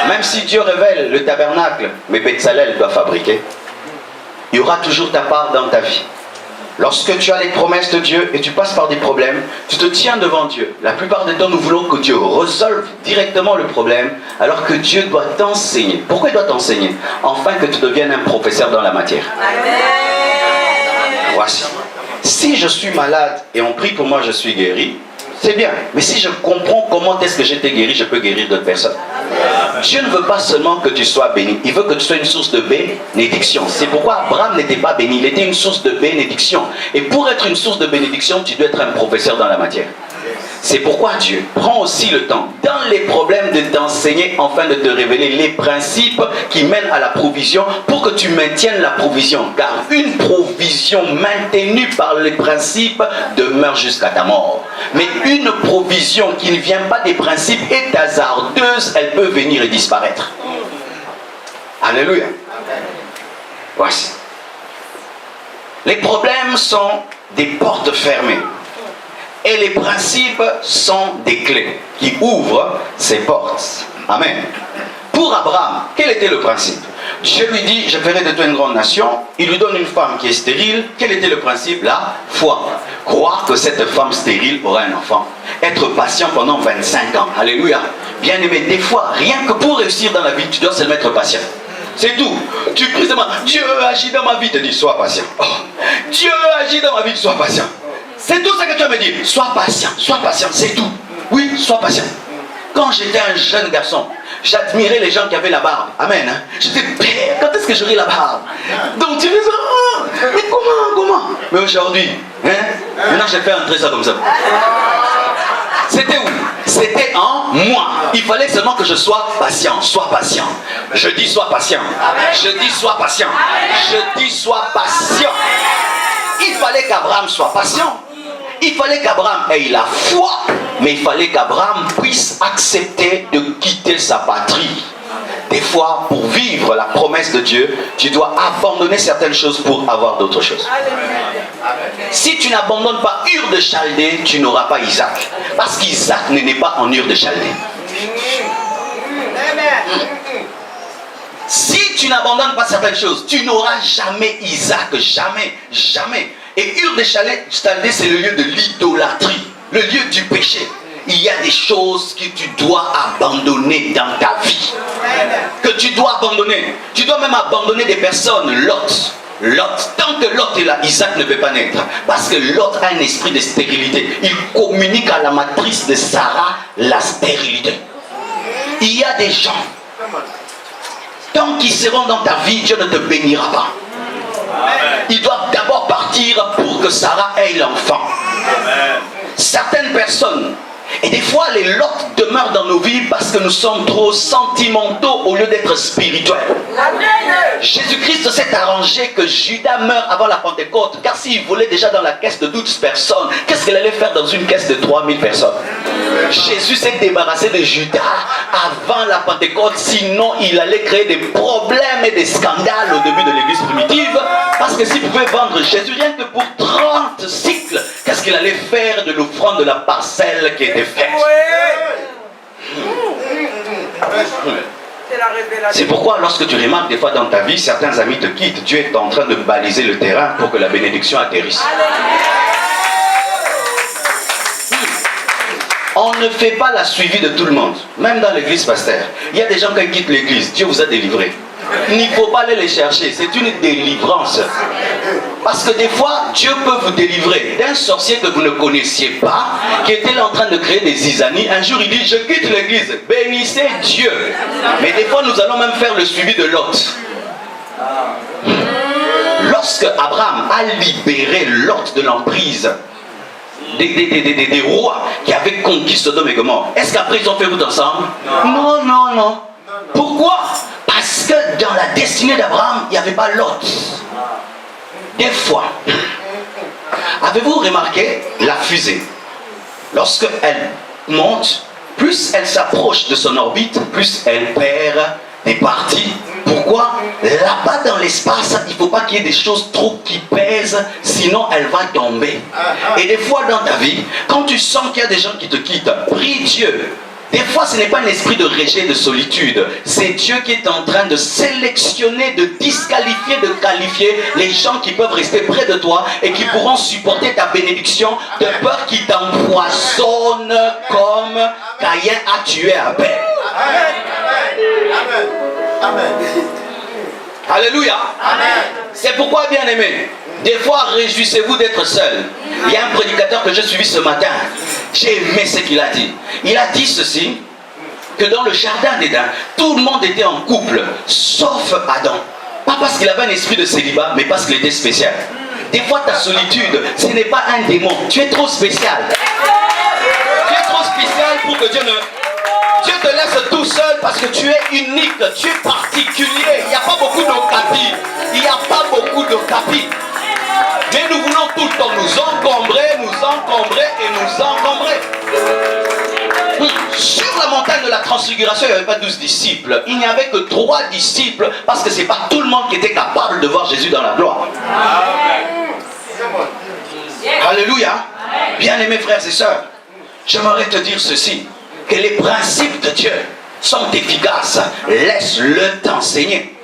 Speaker 4: Même si Dieu révèle le tabernacle, mais Bezalel doit fabriquer, il y aura toujours ta part dans ta vie. Lorsque tu as les promesses de Dieu et tu passes par des problèmes, tu te tiens devant Dieu. La plupart du temps, nous voulons que Dieu résolve directement le problème, alors que Dieu doit t'enseigner. Pourquoi il doit t'enseigner? Afin que tu deviennes un professeur dans la matière. Amen. Voici. Si je suis malade et on prie pour moi, je suis guéri, c'est bien. Mais si je comprends comment est-ce que j'étais guéri, je peux guérir d'autres personnes. Dieu ne veut pas seulement que tu sois béni, il veut que tu sois une source de bénédiction. C'est pourquoi Abraham n'était pas béni, il était une source de bénédiction. Et pour être une source de bénédiction, tu dois être un professeur dans la matière. C'est pourquoi Dieu prend aussi le temps, dans les problèmes, de t'enseigner, afin de te révéler les principes qui mènent à la provision, pour que tu maintiennes la provision. Car une provision maintenue par les principes demeure jusqu'à ta mort. Mais une provision qui ne vient pas des principes est hasardeuse, elle peut venir et disparaître. Alléluia. Voici. Les problèmes sont des portes fermées. Et les principes sont des clés qui ouvrent ces portes. Amen. Pour Abraham, quel était le principe? Dieu lui dit, je ferai de toi une grande nation. Il lui donne une femme qui est stérile. Quel était le principe? La foi. Croire que cette femme stérile aura un enfant. Être patient pendant 25 ans. Alléluia. Bien aimé, des fois, rien que pour réussir dans la vie, tu dois seulement être patient. C'est tout. Tu pries seulement, Dieu agit dans ma vie, te dis, sois patient. Oh, Dieu agit dans ma vie, sois patient. C'est tout ce que tu vas me dire. Sois patient, c'est tout. Oui, sois patient. Quand j'étais un jeune garçon, j'admirais les gens qui avaient la barbe. Amen. J'étais père, quand est-ce que j'aurai la barbe? Donc tu fais ça, oh, mais comment? Mais aujourd'hui, maintenant j'ai fait entrer ça comme ça. C'était où? C'était en moi. Il fallait seulement que je sois patient. Sois patient. Je dis sois patient. Je dis sois patient. Je dis sois patient. Il fallait qu'Abraham soit patient. Il fallait qu'Abraham ait la foi, mais il fallait qu'Abraham puisse accepter de quitter sa patrie. Des fois, pour vivre la promesse de Dieu, tu dois abandonner certaines choses pour avoir d'autres choses. Si tu n'abandonnes pas Ur de Chaldée, tu n'auras pas Isaac. Parce qu'Isaac n'est pas en Ur de Chaldée. Si tu n'abandonnes pas certaines choses, tu n'auras jamais Isaac. Jamais. Et Ur de Chaldée, c'est le lieu de l'idolâtrie, le lieu du péché. Il y a des choses que tu dois abandonner dans ta vie. Que tu dois abandonner. Tu dois même abandonner des personnes. Lot, tant que Lot est là, Isaac ne peut pas naître. Parce que Lot a un esprit de stérilité. Il communique à la matrice de Sarah la stérilité. Il y a des gens, tant qu'ils seront dans ta vie, Dieu ne te bénira pas. Ils doivent d'abord partir pour que Sarah ait l'enfant. Certaines personnes, et des fois les Lot demeurent dans nos vies parce que nous sommes trop sentimentaux au lieu d'être spirituels. Jésus-Christ s'est arrangé que Judas meure avant la Pentecôte, car s'il volait déjà dans la caisse de 12 personnes, qu'est-ce qu'il allait faire dans une caisse de 3000 personnes? Jésus s'est débarrassé de Judas avant la Pentecôte, sinon il allait créer des problèmes et des scandales au début de l'église primitive, parce que s'il pouvait vendre Jésus rien que pour 30 cycles, qu'est-ce qu'il allait faire de l'offrande de la parcelle qui était faite? C'est pourquoi lorsque tu remarques des fois dans ta vie, certains amis te quittent, Dieu est en train de baliser le terrain pour que la bénédiction atterrisse. On ne fait pas la suivi de tout le monde, même dans l'église pasteur. Il y a des gens qui quittent l'église, Dieu vous a délivré. Il ne faut pas aller les chercher, c'est une délivrance. Parce que des fois, Dieu peut vous délivrer d'un sorcier que vous ne connaissiez pas, qui était là en train de créer des zizanies. Un jour, il dit, je quitte l'église, bénissez Dieu. Mais des fois, nous allons même faire le suivi de Lot. Lorsque Abraham a libéré Lot de l'emprise des rois qui avaient conquis Sodome et Gomorrhe, est-ce qu'après ils ont fait route ensemble? Non. Pourquoi? Parce que dans la destinée d'Abraham, il n'y avait pas Lot. Des fois, avez-vous remarqué la fusée? Lorsque elle monte, plus elle s'approche de son orbite, plus elle perd des parties. Pourquoi? Là-bas dans l'espace, il ne faut pas qu'il y ait des choses trop qui pèsent, sinon elle va tomber. Et des fois dans ta vie, quand tu sens qu'il y a des gens qui te quittent, prie Dieu. Des fois, ce n'est pas un esprit de rejet, de solitude. C'est Dieu qui est en train de sélectionner, de disqualifier, de qualifier les gens qui peuvent rester près de toi et qui pourront supporter ta bénédiction de peur qu'ils t'empoisonnent comme Caïn a tué Abel. Amen. Alléluia. Amen. C'est pourquoi, bien aimé, des fois réjouissez-vous d'être seul. Il y a un prédicateur que j'ai suivi ce matin. J'ai aimé ce qu'il a dit. Il a dit ceci, que dans le jardin d'Éden, tout le monde était en couple, sauf Adam. Pas parce qu'il avait un esprit de célibat, mais parce qu'il était spécial. Des fois, ta solitude, ce n'est pas un démon. Tu es trop spécial. Tu es trop spécial pour que Dieu te laisse tout seul parce que tu es unique, tu es particulier. Il n'y a pas beaucoup d'ocapis. Il n'y a pas beaucoup d'ocapis. Mais nous voulons tout le temps nous encombrer et nous encombrer. Sur la montagne de la transfiguration, il n'y avait pas 12 disciples. Il n'y avait que 3 disciples parce que ce n'est pas tout le monde qui était capable de voir Jésus dans la gloire. Alléluia. Bien-aimés frères et sœurs, j'aimerais te dire ceci, que les principes de Dieu sont efficaces. Laisse-le t'enseigner.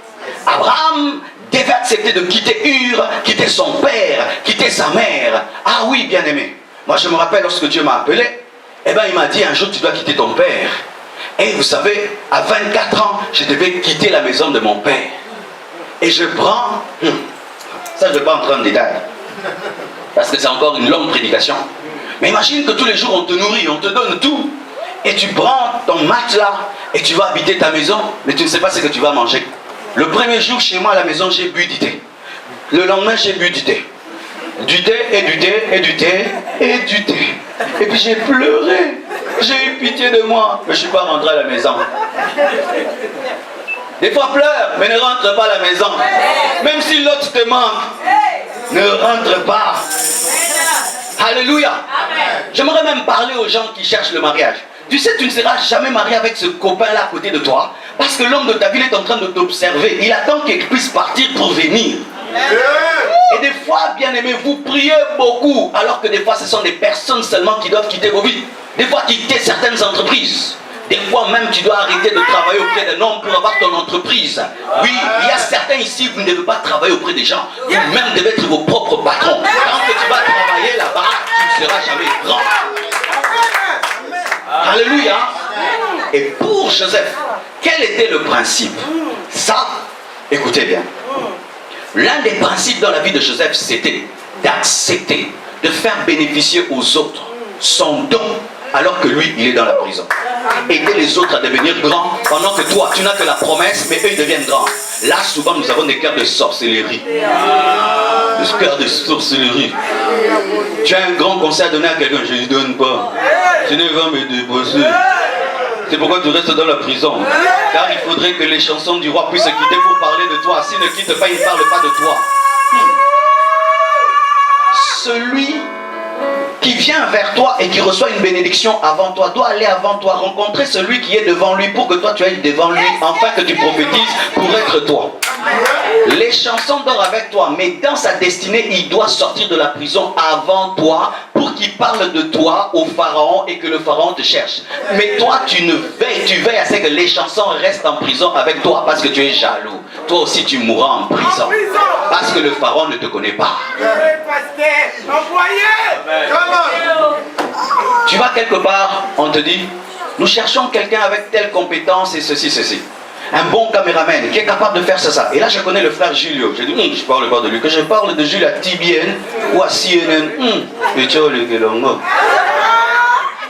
Speaker 4: Abraham devait accepter de quitter Ur, quitter son père, quitter sa mère. Ah oui, bien-aimé. Moi, je me rappelle lorsque Dieu m'a appelé, eh bien, il m'a dit un jour, tu dois quitter ton père. Et vous savez, à 24 ans, je devais quitter la maison de mon père. Et je prends... Ça, je ne vais pas entrer en détail. Parce que c'est encore une longue prédication. Mais imagine que tous les jours, on te nourrit, on te donne tout. Et tu prends ton matelas et tu vas habiter ta maison, mais tu ne sais pas ce que tu vas manger. Le premier jour, chez moi à la maison, j'ai bu du thé. Le lendemain, j'ai bu du thé. Du thé et du thé et du thé et du thé. Et puis j'ai pleuré. J'ai eu pitié de moi. Mais je ne suis pas rentré à la maison. Des fois pleure, mais ne rentre pas à la maison. Même si l'autre te manque, ne rentre pas. Alléluia. J'aimerais même parler aux gens qui cherchent le mariage. Tu sais, tu ne seras jamais marié avec ce copain-là à côté de toi. Parce que l'homme de ta vie est en train de t'observer. Il attend qu'il puisse partir pour venir. Et des fois, bien aimé, vous priez beaucoup, alors que des fois, ce sont des personnes seulement qui doivent quitter vos vies. Des fois, quitter certaines entreprises. Des fois même, tu dois arrêter de travailler auprès d'un homme pour avoir ton entreprise. Oui, il y a certains ici, vous ne devez pas travailler auprès des gens. Vous-même devez être vos propres patrons. Tant que tu vas travailler là-bas, tu ne seras jamais grand. Alléluia. Et pour Joseph, quel était le principe? Ça, écoutez bien. L'un des principes dans la vie de Joseph, c'était d'accepter, de faire bénéficier aux autres son don, alors que lui, il est dans la prison. Aider les autres à devenir grands, pendant que toi, tu n'as que la promesse, mais eux, ils deviennent grands. Là, souvent, nous avons des cœurs de sorcellerie. Des cœurs de sorcellerie. Tu as un grand conseil à donner à quelqu'un, je ne lui donne pas. Je ne vais me déposer. C'est pourquoi tu restes dans la prison. Car il faudrait que les chansons du roi puissent quitter pour parler de toi. S'ils ne quittent pas, ils ne parlent pas de toi. Celui qui vient vers toi et qui reçoit une bénédiction avant toi doit aller avant toi, rencontrer celui qui est devant lui pour que toi tu ailles devant lui, afin que tu prophétises pour être toi. Les chansons dorment avec toi, mais dans sa destinée, il doit sortir de la prison avant toi pour qu'il parle de toi au pharaon et que le pharaon te cherche. Mais toi, tu veilles à ce que les chansons restent en prison avec toi parce que tu es jaloux. Toi aussi, tu mourras en prison parce que le pharaon ne te connaît pas. Tu vas quelque part, on te dit, nous cherchons quelqu'un avec telle compétence et ceci, ceci. Un bon caméraman qui est capable de faire ça. Et là, je connais le frère Julio. J'ai dit, je parle pas de lui. Que je parle de Julio à TBN ou à CNN.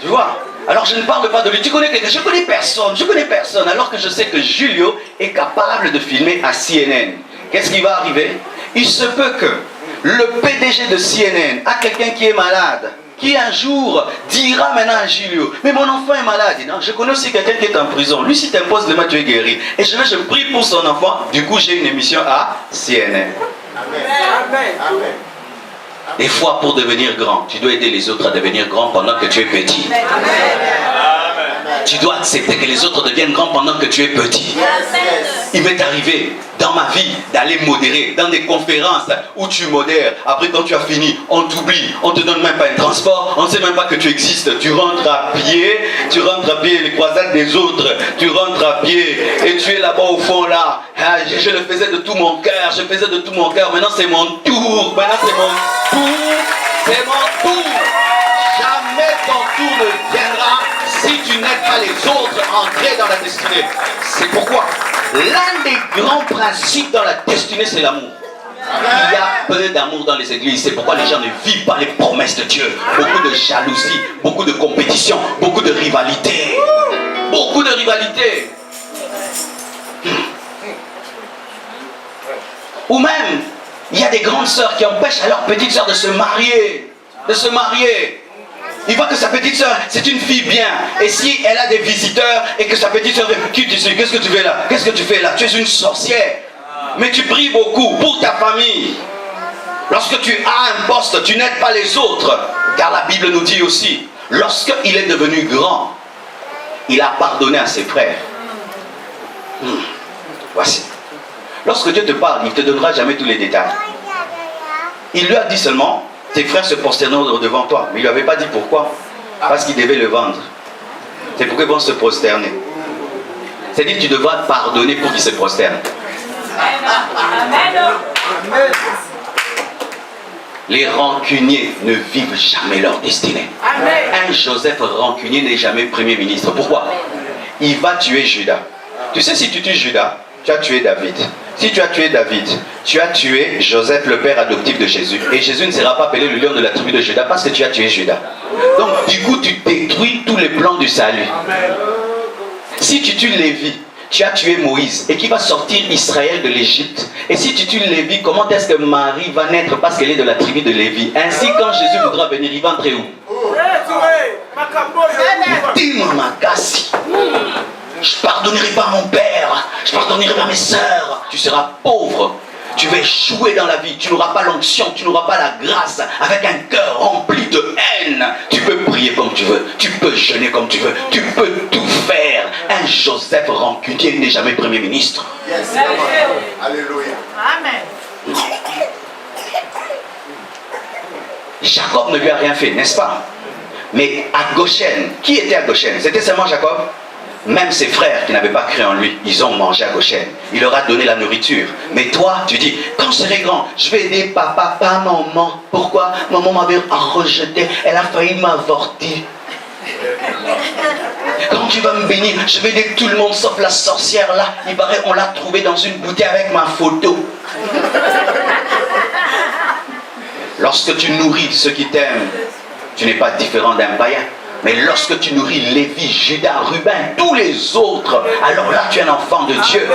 Speaker 4: Tu vois? Alors, je ne parle pas de lui. Tu connais quelqu'un? Je connais personne. Je connais personne. Alors que je sais que Julio est capable de filmer à CNN. Qu'est-ce qui va arriver? Il se peut que le PDG de CNN a quelqu'un qui est malade, qui un jour dira maintenant à Julio, mais mon enfant est malade. Non, je connais aussi quelqu'un qui est en prison. Lui, si tu imposes demain, tu es guéri. Et je prie pour son enfant. Du coup, j'ai une émission à CNN. Amen. Des fois, pour devenir grand, tu dois aider les autres à devenir grands pendant que tu es petit. Tu dois accepter que les autres deviennent grands pendant que tu es petit. Il m'est arrivé dans ma vie d'aller modérer dans des conférences où tu modères. Après, quand tu as fini, on t'oublie. On ne te donne même pas un transport. On ne sait même pas que tu existes. Tu rentres à pied les croisades des autres. Tu rentres à pied et tu es là-bas au fond là. Je le faisais de tout mon cœur. Maintenant, c'est mon tour. C'est mon tour. Jamais ton tour ne viendra si tu n'aides pas les autres à entrer dans la destinée. C'est pourquoi l'un des grands principes dans la destinée, c'est l'amour. Il y a peu d'amour dans les églises. C'est pourquoi les gens ne vivent pas les promesses de Dieu. Beaucoup de jalousie, beaucoup de compétition, beaucoup de rivalité. Beaucoup de rivalité. Ou même, il y a des grandes sœurs qui empêchent à leur petite sœur de se marier. De se marier. Il voit que sa petite sœur, c'est une fille bien. Et si elle a des visiteurs et que sa petite sœur, qui tu sais, qu'est-ce que tu fais là? Qu'est-ce que tu fais là? Tu es une sorcière. Mais tu pries beaucoup pour ta famille. Lorsque tu as un poste, tu n'aides pas les autres. Car la Bible nous dit aussi, lorsqu'il est devenu grand, il a pardonné à ses frères. Voici. Lorsque Dieu te parle, il ne te donnera jamais tous les détails. Il lui a dit seulement, tes frères se prosterneront devant toi. Mais il ne lui avait pas dit pourquoi. Parce qu'il devait le vendre. C'est pourquoi ils vont se prosterner. C'est-à-dire que tu devras pardonner pour qu'ils se prosternent.
Speaker 3: Amen.
Speaker 4: Les rancuniers ne vivent jamais leur destinée. Un Joseph rancunier n'est jamais premier ministre. Pourquoi? Il va tuer Judas. Tu sais, si tu tues Judas, tu as tué David. Si tu as tué David, tu as tué Joseph, le père adoptif de Jésus. Et Jésus ne sera pas appelé le lion de la tribu de Judas parce que tu as tué Judas. Donc, du coup, tu détruis tous les plans du salut. Si tu tues Lévi, tu as tué Moïse et qui va sortir Israël de l'Égypte. Et si tu tues Lévi, comment est-ce que Marie va naître parce qu'elle est de la tribu de Lévi? Ainsi, quand Jésus voudra venir, il va entrer où? Je pardonnerai pas à mon père, je pardonnerai pas à mes sœurs. Tu seras pauvre, tu vas échouer dans la vie, tu n'auras pas l'onction, tu n'auras pas la grâce. Avec un cœur rempli de haine, tu peux prier comme tu veux, tu peux jeûner comme tu veux, tu peux tout faire. Un Joseph rancunier n'est jamais premier ministre.
Speaker 1: Yes. Alléluia.
Speaker 3: Amen.
Speaker 4: Jacob ne lui a rien fait, n'est-ce pas? Mais à Goshen, qui était à Goshen? C'était seulement Jacob? Même ses frères qui n'avaient pas cru en lui, ils ont mangé à Goshen. Il leur a donné la nourriture. Mais toi, tu dis, quand je serai grand, je vais aider papa, pas maman. Pourquoi? Maman m'avait rejeté, elle a failli m'avorter. Quand tu vas me bénir, je vais aider tout le monde sauf la sorcière là. Il paraît qu'on l'a trouvée dans une bouteille avec ma photo. Lorsque tu nourris ceux qui t'aiment, tu n'es pas différent d'un païen. Mais lorsque tu nourris Lévi, Judas, Ruben, tous les autres, alors là tu es un enfant de Dieu.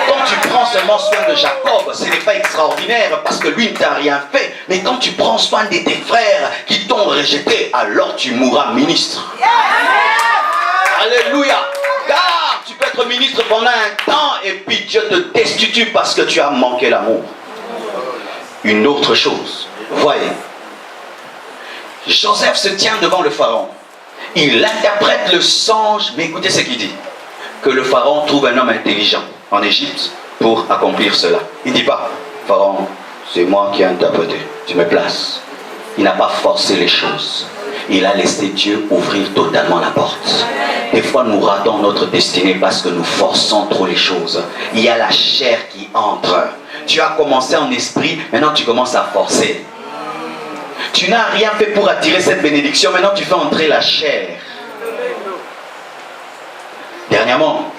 Speaker 4: Quand tu prends seulement soin de Jacob, ce n'est pas extraordinaire parce que lui ne t'a rien fait. Mais quand tu prends soin de tes frères qui t'ont rejeté, alors tu mourras ministre. Alléluia. Car tu peux être ministre pendant un temps et puis Dieu te destitue parce que tu as manqué l'amour. Une autre chose, voyez, Joseph se tient devant le pharaon. Il interprète le songe, mais écoutez ce qu'il dit. Que le pharaon trouve un homme intelligent en Égypte pour accomplir cela. Il ne dit pas, pharaon, c'est moi qui ai interprété, tu me places. Il n'a pas forcé les choses. Il a laissé Dieu ouvrir totalement la porte. Des fois, nous ratons notre destinée parce que nous forçons trop les choses. Il y a la chair qui entre. Tu as commencé en esprit, maintenant tu commences à forcer. Tu n'as rien fait pour attirer cette bénédiction, maintenant tu fais entrer la chair. Dernièrement,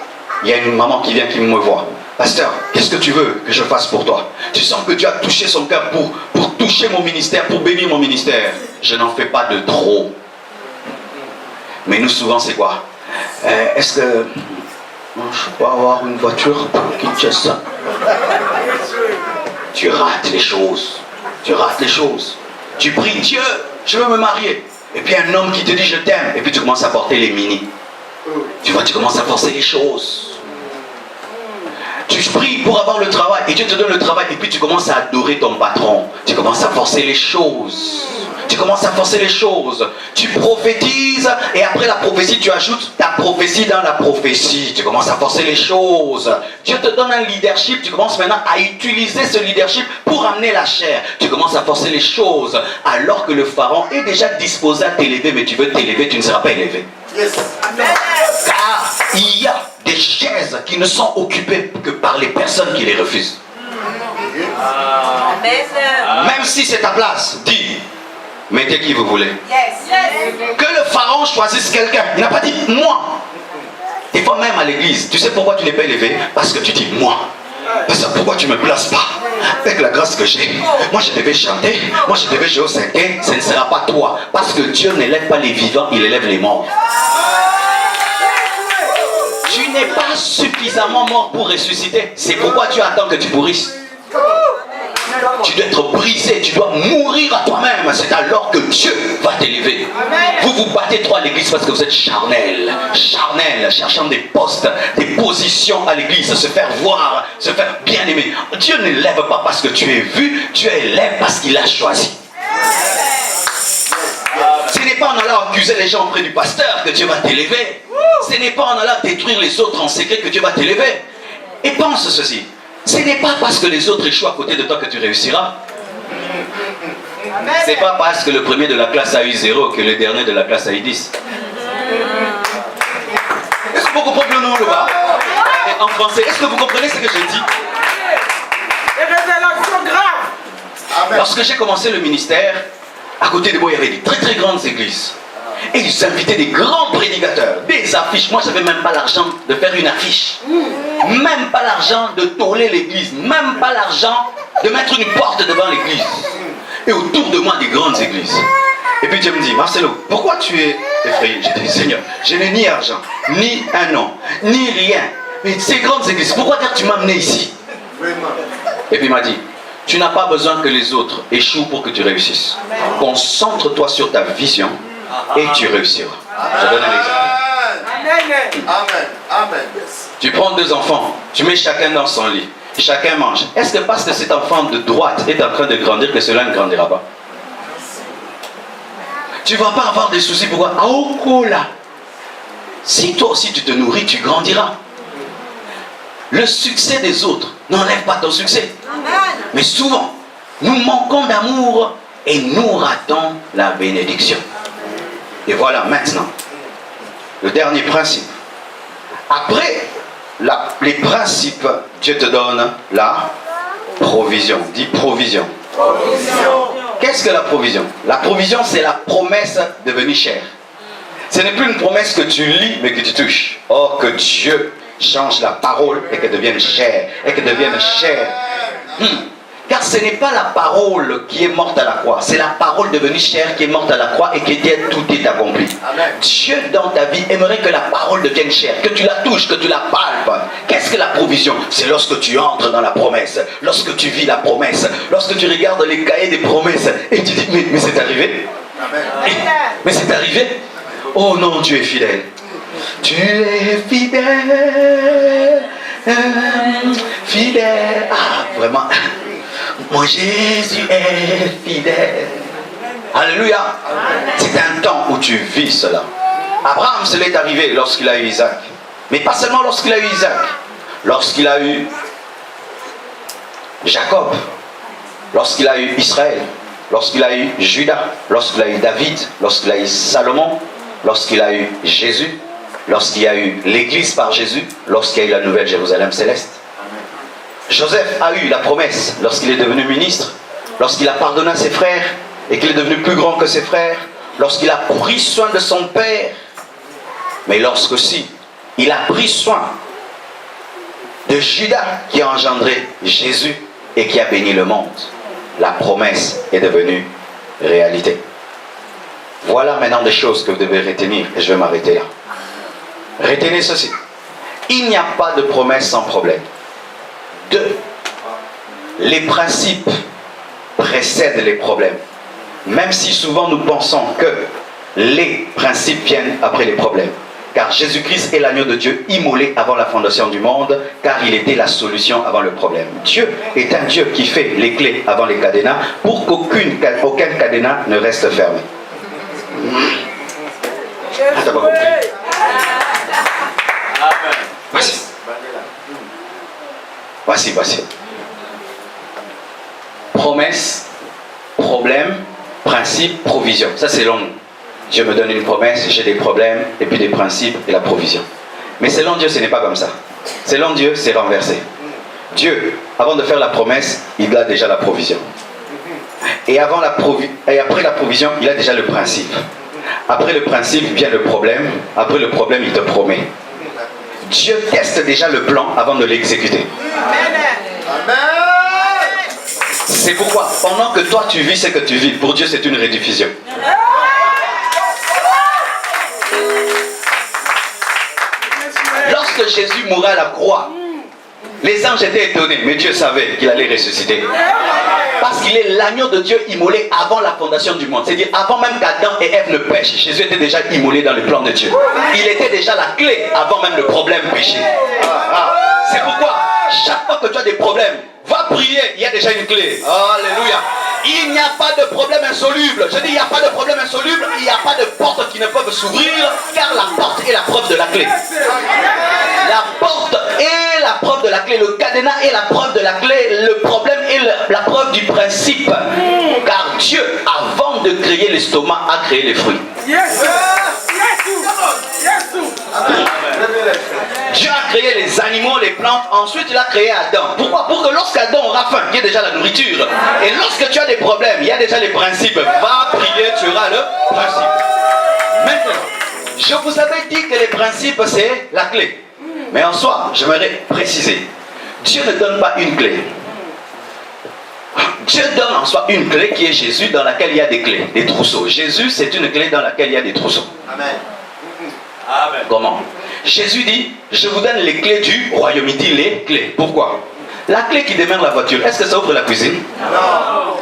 Speaker 4: il y a une maman qui vient qui me voit. Pasteur, qu'est-ce que tu veux que je fasse pour toi? Tu sens que Dieu a touché son cœur pour toucher mon ministère, pour bénir mon ministère. Je n'en fais pas de trop. Mais nous souvent c'est quoi? Est-ce que je peux avoir une voiture pour Kinshasa? Tu rates les choses. Tu rates les choses. Tu pries Dieu, je veux me marier. Et puis un homme qui te dit je t'aime. Et puis tu commences à porter les mini. Tu vois, tu commences à forcer les choses. Tu pries pour avoir le travail et Dieu te donne le travail. Et puis tu commences à adorer ton patron. Tu commences à forcer les choses. Tu commences à forcer les choses. Tu prophétises et après la prophétie, tu ajoutes ta prophétie dans la prophétie. Tu commences à forcer les choses. Dieu te donne un leadership. Tu commences maintenant à utiliser ce leadership pour amener la chair. Tu commences à forcer les choses alors que le pharaon est déjà disposé à t'élever. Mais tu veux t'élever, tu ne seras pas élevé.
Speaker 1: Yes.
Speaker 4: Car il y a des chaises qui ne sont occupées que par les personnes qui les refusent. Même si c'est ta place, dis. Mettez qui vous voulez. Que le pharaon choisisse quelqu'un. Il n'a pas dit moi. Des fois même à l'église, tu sais pourquoi tu n'es pas élevé? Parce que tu dis moi. Parce que pourquoi tu ne me places pas? Avec la grâce que j'ai, moi je devais chanter, moi je devais jouer au cinquième, ce ne sera pas toi. Parce que Dieu n'élève pas les vivants, il élève les morts. Tu n'es pas suffisamment mort pour ressusciter. C'est pourquoi tu attends que tu pourrisses. Tu dois être brisé, tu dois mourir à toi-même. C'est alors que Dieu va t'élever. Vous vous battez trop à l'église parce que vous êtes charnel, cherchant des postes, des positions à l'église, se faire voir, se faire bien aimer. Dieu n'élève pas parce que tu es vu, Dieu élève parce qu'il a choisi. Ce n'est pas en allant accuser les gens auprès du pasteur que Dieu va t'élever. Ce n'est pas en allant détruire les autres en secret que Dieu va t'élever. Et pense ceci. Ce n'est pas parce que les autres échouent à côté de toi que tu réussiras. Ce n'est pas parce que le premier de la classe a eu 0 que le dernier de la classe a eu 10. Est-ce que vous comprenez le nom là-bas? En français, est-ce que vous comprenez ce que je dis?
Speaker 3: Des révélations graves.
Speaker 4: Lorsque j'ai commencé le ministère, à côté de moi, il y avait des très très grandes églises. Et ils invitaient des grands prédicateurs, des affiches. Moi, je n'avais même pas l'argent de faire une affiche. Même pas l'argent de tôler l'église. Même pas l'argent de mettre une porte devant l'église. Et autour de moi, des grandes églises. Et puis Dieu me dit, Marcelo, pourquoi tu es effrayé? J'ai dit, Seigneur, je n'ai ni argent, ni un nom, ni rien. Mais ces grandes églises, pourquoi tu m'as amené ici? Et puis il m'a dit, tu n'as pas besoin que les autres échouent pour que tu réussisses. Concentre-toi sur ta vision et tu réussiras. Je donne un exemple.
Speaker 1: Amen.
Speaker 4: Tu prends 2 enfants, tu mets chacun dans son lit, chacun mange. Est-ce que parce que cet enfant de droite est en train de grandir que cela ne grandira pas? Tu ne vas pas avoir des soucis. Pourquoi? Si toi aussi tu te nourris, tu grandiras. Le succès des autres n'enlève pas ton succès. Mais souvent, nous manquons d'amour et nous ratons la bénédiction. Et voilà maintenant le dernier principe. Après les principes, Dieu te donne la provision. Dis provision. Qu'est-ce que la provision? La provision, c'est la promesse devenue chère. Ce n'est plus une promesse que tu lis mais que tu touches. Or que Dieu change la parole et qu'elle devienne chère. Et qu'elle devienne chère. Car ce n'est pas la parole qui est morte à la croix. C'est la parole devenue chère qui est morte à la croix et qui était tout est accompli. Amen. Dieu dans ta vie aimerait que la parole devienne chère, que tu la touches, que tu la palpes. Qu'est-ce que la provision? C'est lorsque tu entres dans la promesse, lorsque tu vis la promesse, lorsque tu regardes les cahiers des promesses et tu dis mais c'est arrivé. Amen. Mais c'est arrivé. Oh non, tu es fidèle. Tu es fidèle. Fidèle. Ah, vraiment. Mon Jésus est fidèle. Alléluia. C'est un temps où tu vis cela. Abraham, cela est arrivé lorsqu'il a eu Isaac. Mais pas seulement lorsqu'il a eu Isaac. Lorsqu'il a eu Jacob. Lorsqu'il a eu Israël. Lorsqu'il a eu Judas. Lorsqu'il a eu David. Lorsqu'il a eu Salomon. Lorsqu'il a eu Jésus. Lorsqu'il y a eu l'Église par Jésus. Lorsqu'il y a eu la nouvelle Jérusalem céleste. Joseph a eu la promesse lorsqu'il est devenu ministre, lorsqu'il a pardonné à ses frères et qu'il est devenu plus grand que ses frères, lorsqu'il a pris soin de son père, mais lorsque aussi il a pris soin de Judas qui a engendré Jésus et qui a béni le monde, la promesse est devenue réalité. Voilà maintenant des choses que vous devez retenir et je vais m'arrêter là. Retenez ceci. Il n'y a pas de promesse sans problème. 2. Les principes précèdent les problèmes. Même si souvent nous pensons que les principes viennent après les problèmes. Car Jésus-Christ est l'agneau de Dieu immolé avant la fondation du monde, car il était la solution avant le problème. Dieu est un Dieu qui fait les clés avant les cadenas pour qu'aucun cadenas ne reste fermé. Ah, t'as pas compris? Voici. Promesse, problème, principe, provision. Ça c'est long. Dieu me donne une promesse, j'ai des problèmes, et puis des principes et la provision. Mais selon Dieu, ce n'est pas comme ça. Selon Dieu, c'est renversé. Dieu, avant de faire la promesse, il a déjà la provision. Et après la provision, il a déjà le principe. Après le principe vient le problème. Après le problème, il te promet. Dieu teste déjà le plan avant de l'exécuter. C'est pourquoi, pendant que toi tu vis ce que tu vis, pour Dieu c'est une rediffusion. Lorsque Jésus mourait à la croix, les anges étaient étonnés, mais Dieu savait qu'il allait ressusciter. Parce qu'il est l'agneau de Dieu immolé avant la fondation du monde. C'est-à-dire avant même qu'Adam et Ève ne pêchent, Jésus était déjà immolé dans le plan de Dieu. Il était déjà la clé avant même le problème péché. C'est pourquoi, chaque fois que tu as des problèmes, va prier, il y a déjà une clé. Alléluia. Il n'y a pas de problème insoluble. Je dis, il n'y a pas de problème insoluble, il n'y a pas de porte qui ne peuvent s'ouvrir, car la porte est la preuve de la clé. La porte est la preuve de la clé, le cadenas est la preuve de la clé, le problème est la preuve du principe. Car Dieu, avant de créer l'estomac, a créé les fruits. Dieu a créé les animaux, les plantes, ensuite il a créé Adam. Pourquoi? Pour que lorsqu'Adam aura faim, il y ait déjà la nourriture. Et lorsque tu as des problèmes, il y a déjà les principes. Va prier, tu auras le principe. Maintenant, je vous avais dit que les principes c'est la clé. Mais en soi, j'aimerais préciser, Dieu ne donne pas une clé. Dieu donne en soi une clé qui est Jésus, dans laquelle il y a des clés, des trousseaux. Jésus, c'est une clé dans laquelle il y a des trousseaux. Amen. Amen. Comment? Jésus dit, je vous donne les clés du royaume. Il dit les clés. Pourquoi? La clé qui démarre la voiture, est-ce que ça ouvre la cuisine? Non.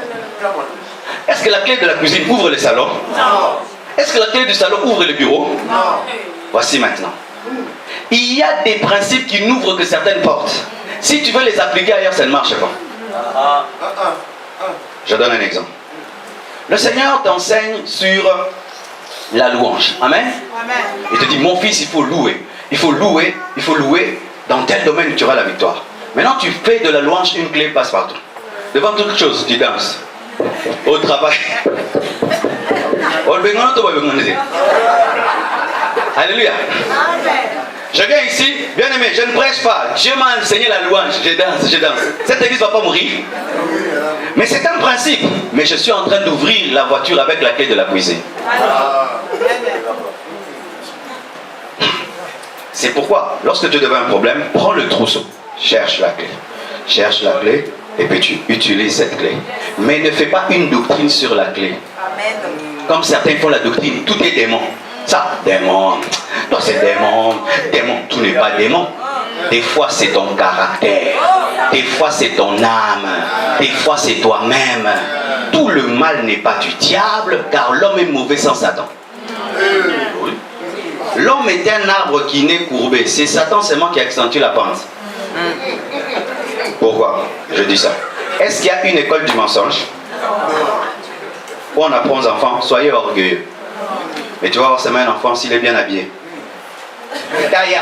Speaker 4: Est-ce que la clé de la cuisine ouvre le salon? Non. Est-ce que la clé du salon ouvre le bureau? Non. Voici maintenant. Il y a des principes qui n'ouvrent que certaines portes. Si tu veux les appliquer ailleurs, ça ne marche pas. Je donne un exemple. Le Seigneur t'enseigne sur la louange. Amen. Il te dit, mon fils, il faut louer. Il faut louer. Il faut louer. Dans tel domaine, tu auras la victoire. Maintenant, tu fais de la louange une clé passe-partout. Devant toute chose, tu danses. Au travail. Alléluia. Je viens ici, bien aimé, je ne prêche pas. Dieu m'a enseigné la louange. Je danse, je danse. Cette église ne va pas mourir. Mais c'est un principe. Mais je suis en train d'ouvrir la voiture avec la clé de la cuisine. C'est pourquoi, lorsque tu devais un problème, prends le trousseau. Cherche la clé. Cherche la clé et puis tu utilises cette clé. Mais ne fais pas une doctrine sur la clé. Comme certains font la doctrine, tout est démon. Ça, démon. Toi, c'est démon. Démon, tout n'est pas démon. Des fois, c'est ton caractère. Des fois, c'est ton âme. Des fois, c'est toi-même. Tout le mal n'est pas du diable, car l'homme est mauvais sans Satan. L'homme est un arbre qui n'est courbé. C'est Satan seulement qui accentue la pente. Pourquoi je dis ça? Est-ce qu'il y a une école du mensonge où on apprend aux enfants, soyez orgueilleux. Mais tu vas voir seulement un enfant s'il est bien habillé. Taya,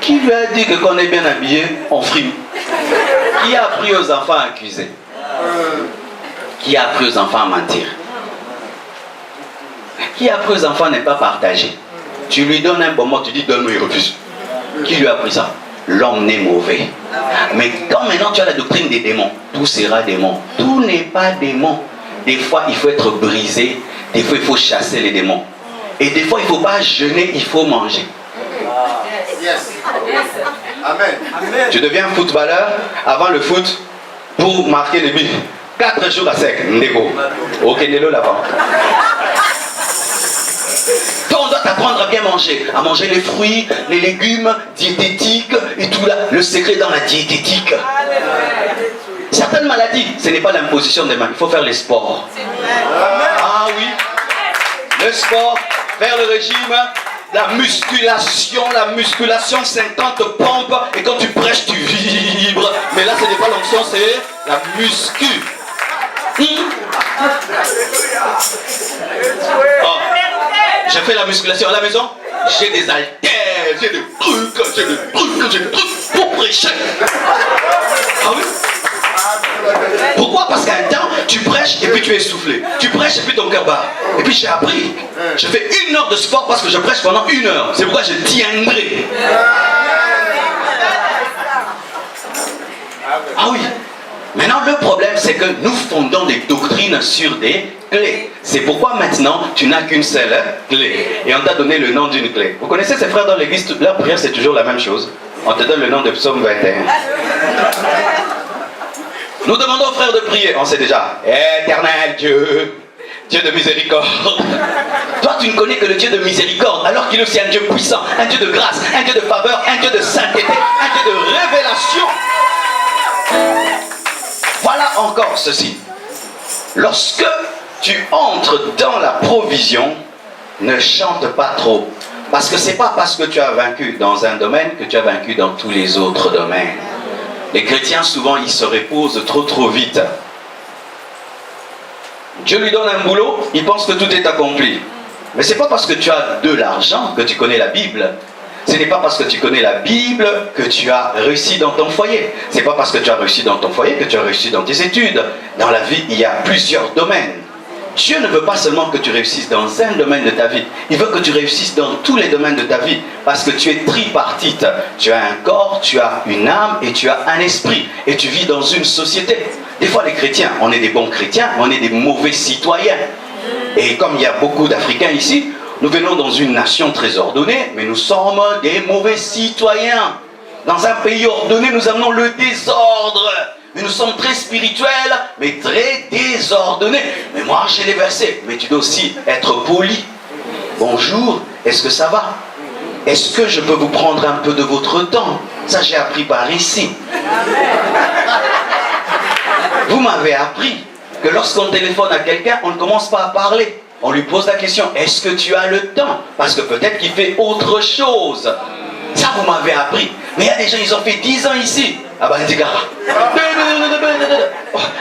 Speaker 4: qui lui a dit que quand on est bien habillé, on frime? Qui a appris aux enfants à accuser? Qui a appris aux enfants à mentir? Qui a appris aux enfants à ne pas partager? Tu lui donnes un bon mot, tu dis donne-moi, il refuse. Qui lui a appris ça? L'homme n'est mauvais. Mais quand maintenant tu as la doctrine des démons, tout sera démon. Tout n'est pas démon. Des fois il faut être brisé, des fois il faut chasser les démons. Et des fois il ne faut pas jeûner, il faut manger.
Speaker 1: Yes. Amen.
Speaker 4: Tu deviens footballeur avant le foot pour marquer les buts. 4 jours à sec, Ndeko. Au Kenelo là-bas. Toi, on doit t'apprendre à bien manger. À manger les fruits, les légumes, diététiques et tout là. Le secret dans la diététique. Certaines maladies, ce n'est pas l'imposition des mains. Il faut faire les sports. Ah oui. Le sport, faire le régime. La musculation, 50 pompes, et quand tu prêches, tu vibres. Mais là, ce n'est pas l'onction, c'est la muscu. Oh. Je fais la musculation à la maison, j'ai des haltères, j'ai des trucs pour prêcher. Ah oui? Pourquoi? Parce qu'à un temps, tu prêches et puis tu es essoufflé. Tu prêches et puis ton cœur bat. Et puis j'ai appris. Je fais 1 heure de sport parce que je prêche pendant 1 heure. C'est pourquoi je tiendrai. Ah oui. Maintenant, le problème, c'est que nous fondons des doctrines sur des clés. C'est pourquoi maintenant, tu n'as qu'une seule clé. Et on t'a donné le nom d'une clé. Vous connaissez ces frères dans l'église, leur prière, c'est toujours la même chose. On te donne le nom de Psaume 21. Nous demandons aux frères de prier. On sait déjà. Éternel Dieu, Dieu de miséricorde. Toi, tu ne connais que le Dieu de miséricorde, alors qu'il est aussi un Dieu puissant, un Dieu de grâce, un Dieu de faveur, un Dieu de sainteté, un Dieu de révélation. Voilà encore ceci. Lorsque tu entres dans la provision, ne chante pas trop. Parce que ce n'est pas parce que tu as vaincu dans un domaine que tu as vaincu dans tous les autres domaines. Les chrétiens, souvent, ils se reposent trop vite. Dieu lui donne un boulot, il pense que tout est accompli. Mais ce n'est pas parce que tu as de l'argent que tu connais la Bible. Ce n'est pas parce que tu connais la Bible que tu as réussi dans ton foyer. Ce n'est pas parce que tu as réussi dans ton foyer que tu as réussi dans tes études. Dans la vie, il y a plusieurs domaines. Dieu ne veut pas seulement que tu réussisses dans un domaine de ta vie. Il veut que tu réussisses dans tous les domaines de ta vie. Parce que tu es tripartite. Tu as un corps, tu as une âme et tu as un esprit. Et tu vis dans une société. Des fois, les chrétiens, on est des bons chrétiens, mais on est des mauvais citoyens. Et comme il y a beaucoup d'Africains ici, nous venons dans une nation très ordonnée, mais nous sommes des mauvais citoyens. Dans un pays ordonné, nous amenons le désordre. Mais nous sommes très spirituels, mais très désordonnés. Mais moi, j'ai les versets. Mais tu dois aussi être poli. Bonjour, est-ce que ça va? Est-ce que je peux vous prendre un peu de votre temps? Ça, j'ai appris par ici. Vous m'avez appris que lorsqu'on téléphone à quelqu'un, on ne commence pas à parler. On lui pose la question, est-ce que tu as le temps? Parce que peut-être qu'il fait autre chose. Ça, vous m'avez appris. Mais il y a des gens, ils ont fait 10 ans ici. Ah ben, dis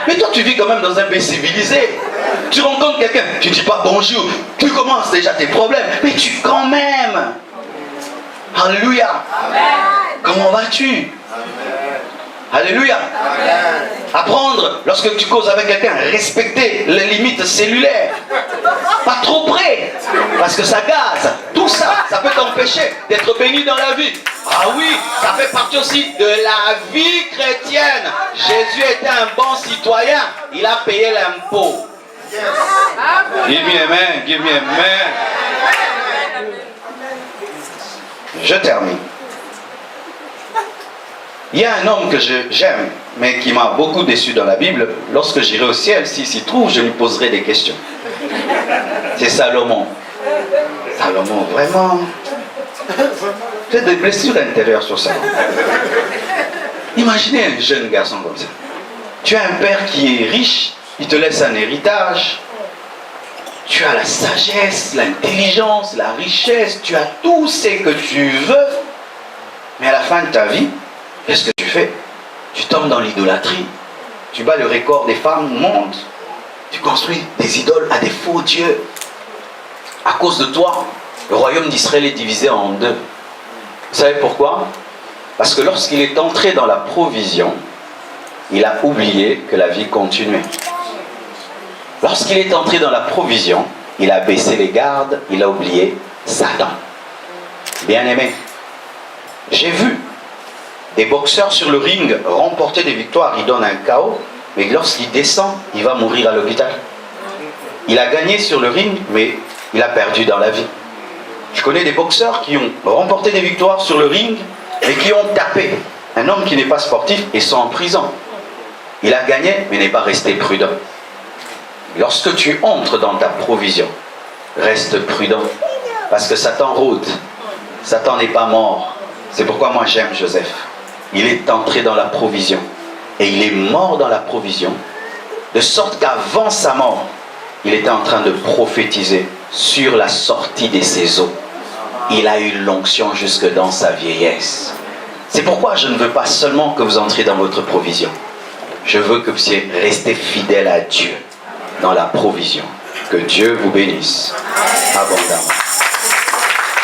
Speaker 4: mais toi, tu vis quand même dans un pays civilisé. Tu rencontres quelqu'un, tu ne dis pas bonjour. Tu commences déjà tes problèmes. Mais tu quand même. Alléluia. Comment vas-tu? Alléluia. Apprendre, lorsque tu causes avec quelqu'un, respecter les limites cellulaires. Pas trop près, parce que ça gaze. Tout ça, ça peut t'empêcher d'être béni dans la vie. Ah oui, ça fait partie aussi de la vie chrétienne. Jésus était un bon citoyen. Il a payé l'impôt. Give me amen, give me amen. Je termine. Il y a un homme que j'aime, mais qui m'a beaucoup déçu dans la Bible. Lorsque j'irai au ciel, s'il s'y trouve, je lui poserai des questions. C'est Salomon. Salomon, vraiment. J'ai des blessures intérieures sur ça. Imaginez un jeune garçon comme ça. Tu as un père qui est riche, il te laisse un héritage. Tu as la sagesse, l'intelligence, la richesse, tu as tout ce que tu veux. Mais à la fin de ta vie, qu'est-ce que tu fais? Tu tombes dans l'idolâtrie. Tu bats le record des femmes au monde. Tu construis des idoles à des faux dieux. À cause de toi, le royaume d'Israël est divisé en deux. Vous savez pourquoi? Parce que lorsqu'il est entré dans la provision, il a oublié que la vie continuait. Lorsqu'il est entré dans la provision, il a baissé les gardes, il a oublié Satan. Bien-aimé, j'ai vu des boxeurs sur le ring remporter des victoires, il donne un KO, mais lorsqu'il descend, il va mourir à l'hôpital. Il a gagné sur le ring, mais il a perdu dans la vie. Je connais des boxeurs qui ont remporté des victoires sur le ring, mais qui ont tapé un homme qui n'est pas sportif et sont en prison. Il a gagné, mais n'est pas resté prudent. Lorsque tu entres dans ta provision, reste prudent, parce que Satan rôde. Satan n'est pas mort. C'est pourquoi moi j'aime Joseph. Il est entré dans la provision. Et il est mort dans la provision, de sorte qu'avant sa mort, il était en train de prophétiser sur la sortie de ses eaux. Il a eu l'onction jusque dans sa vieillesse. C'est pourquoi je ne veux pas seulement que vous entriez dans votre provision. Je veux que vous restez fidèle à Dieu dans la provision. Que Dieu vous bénisse abondamment.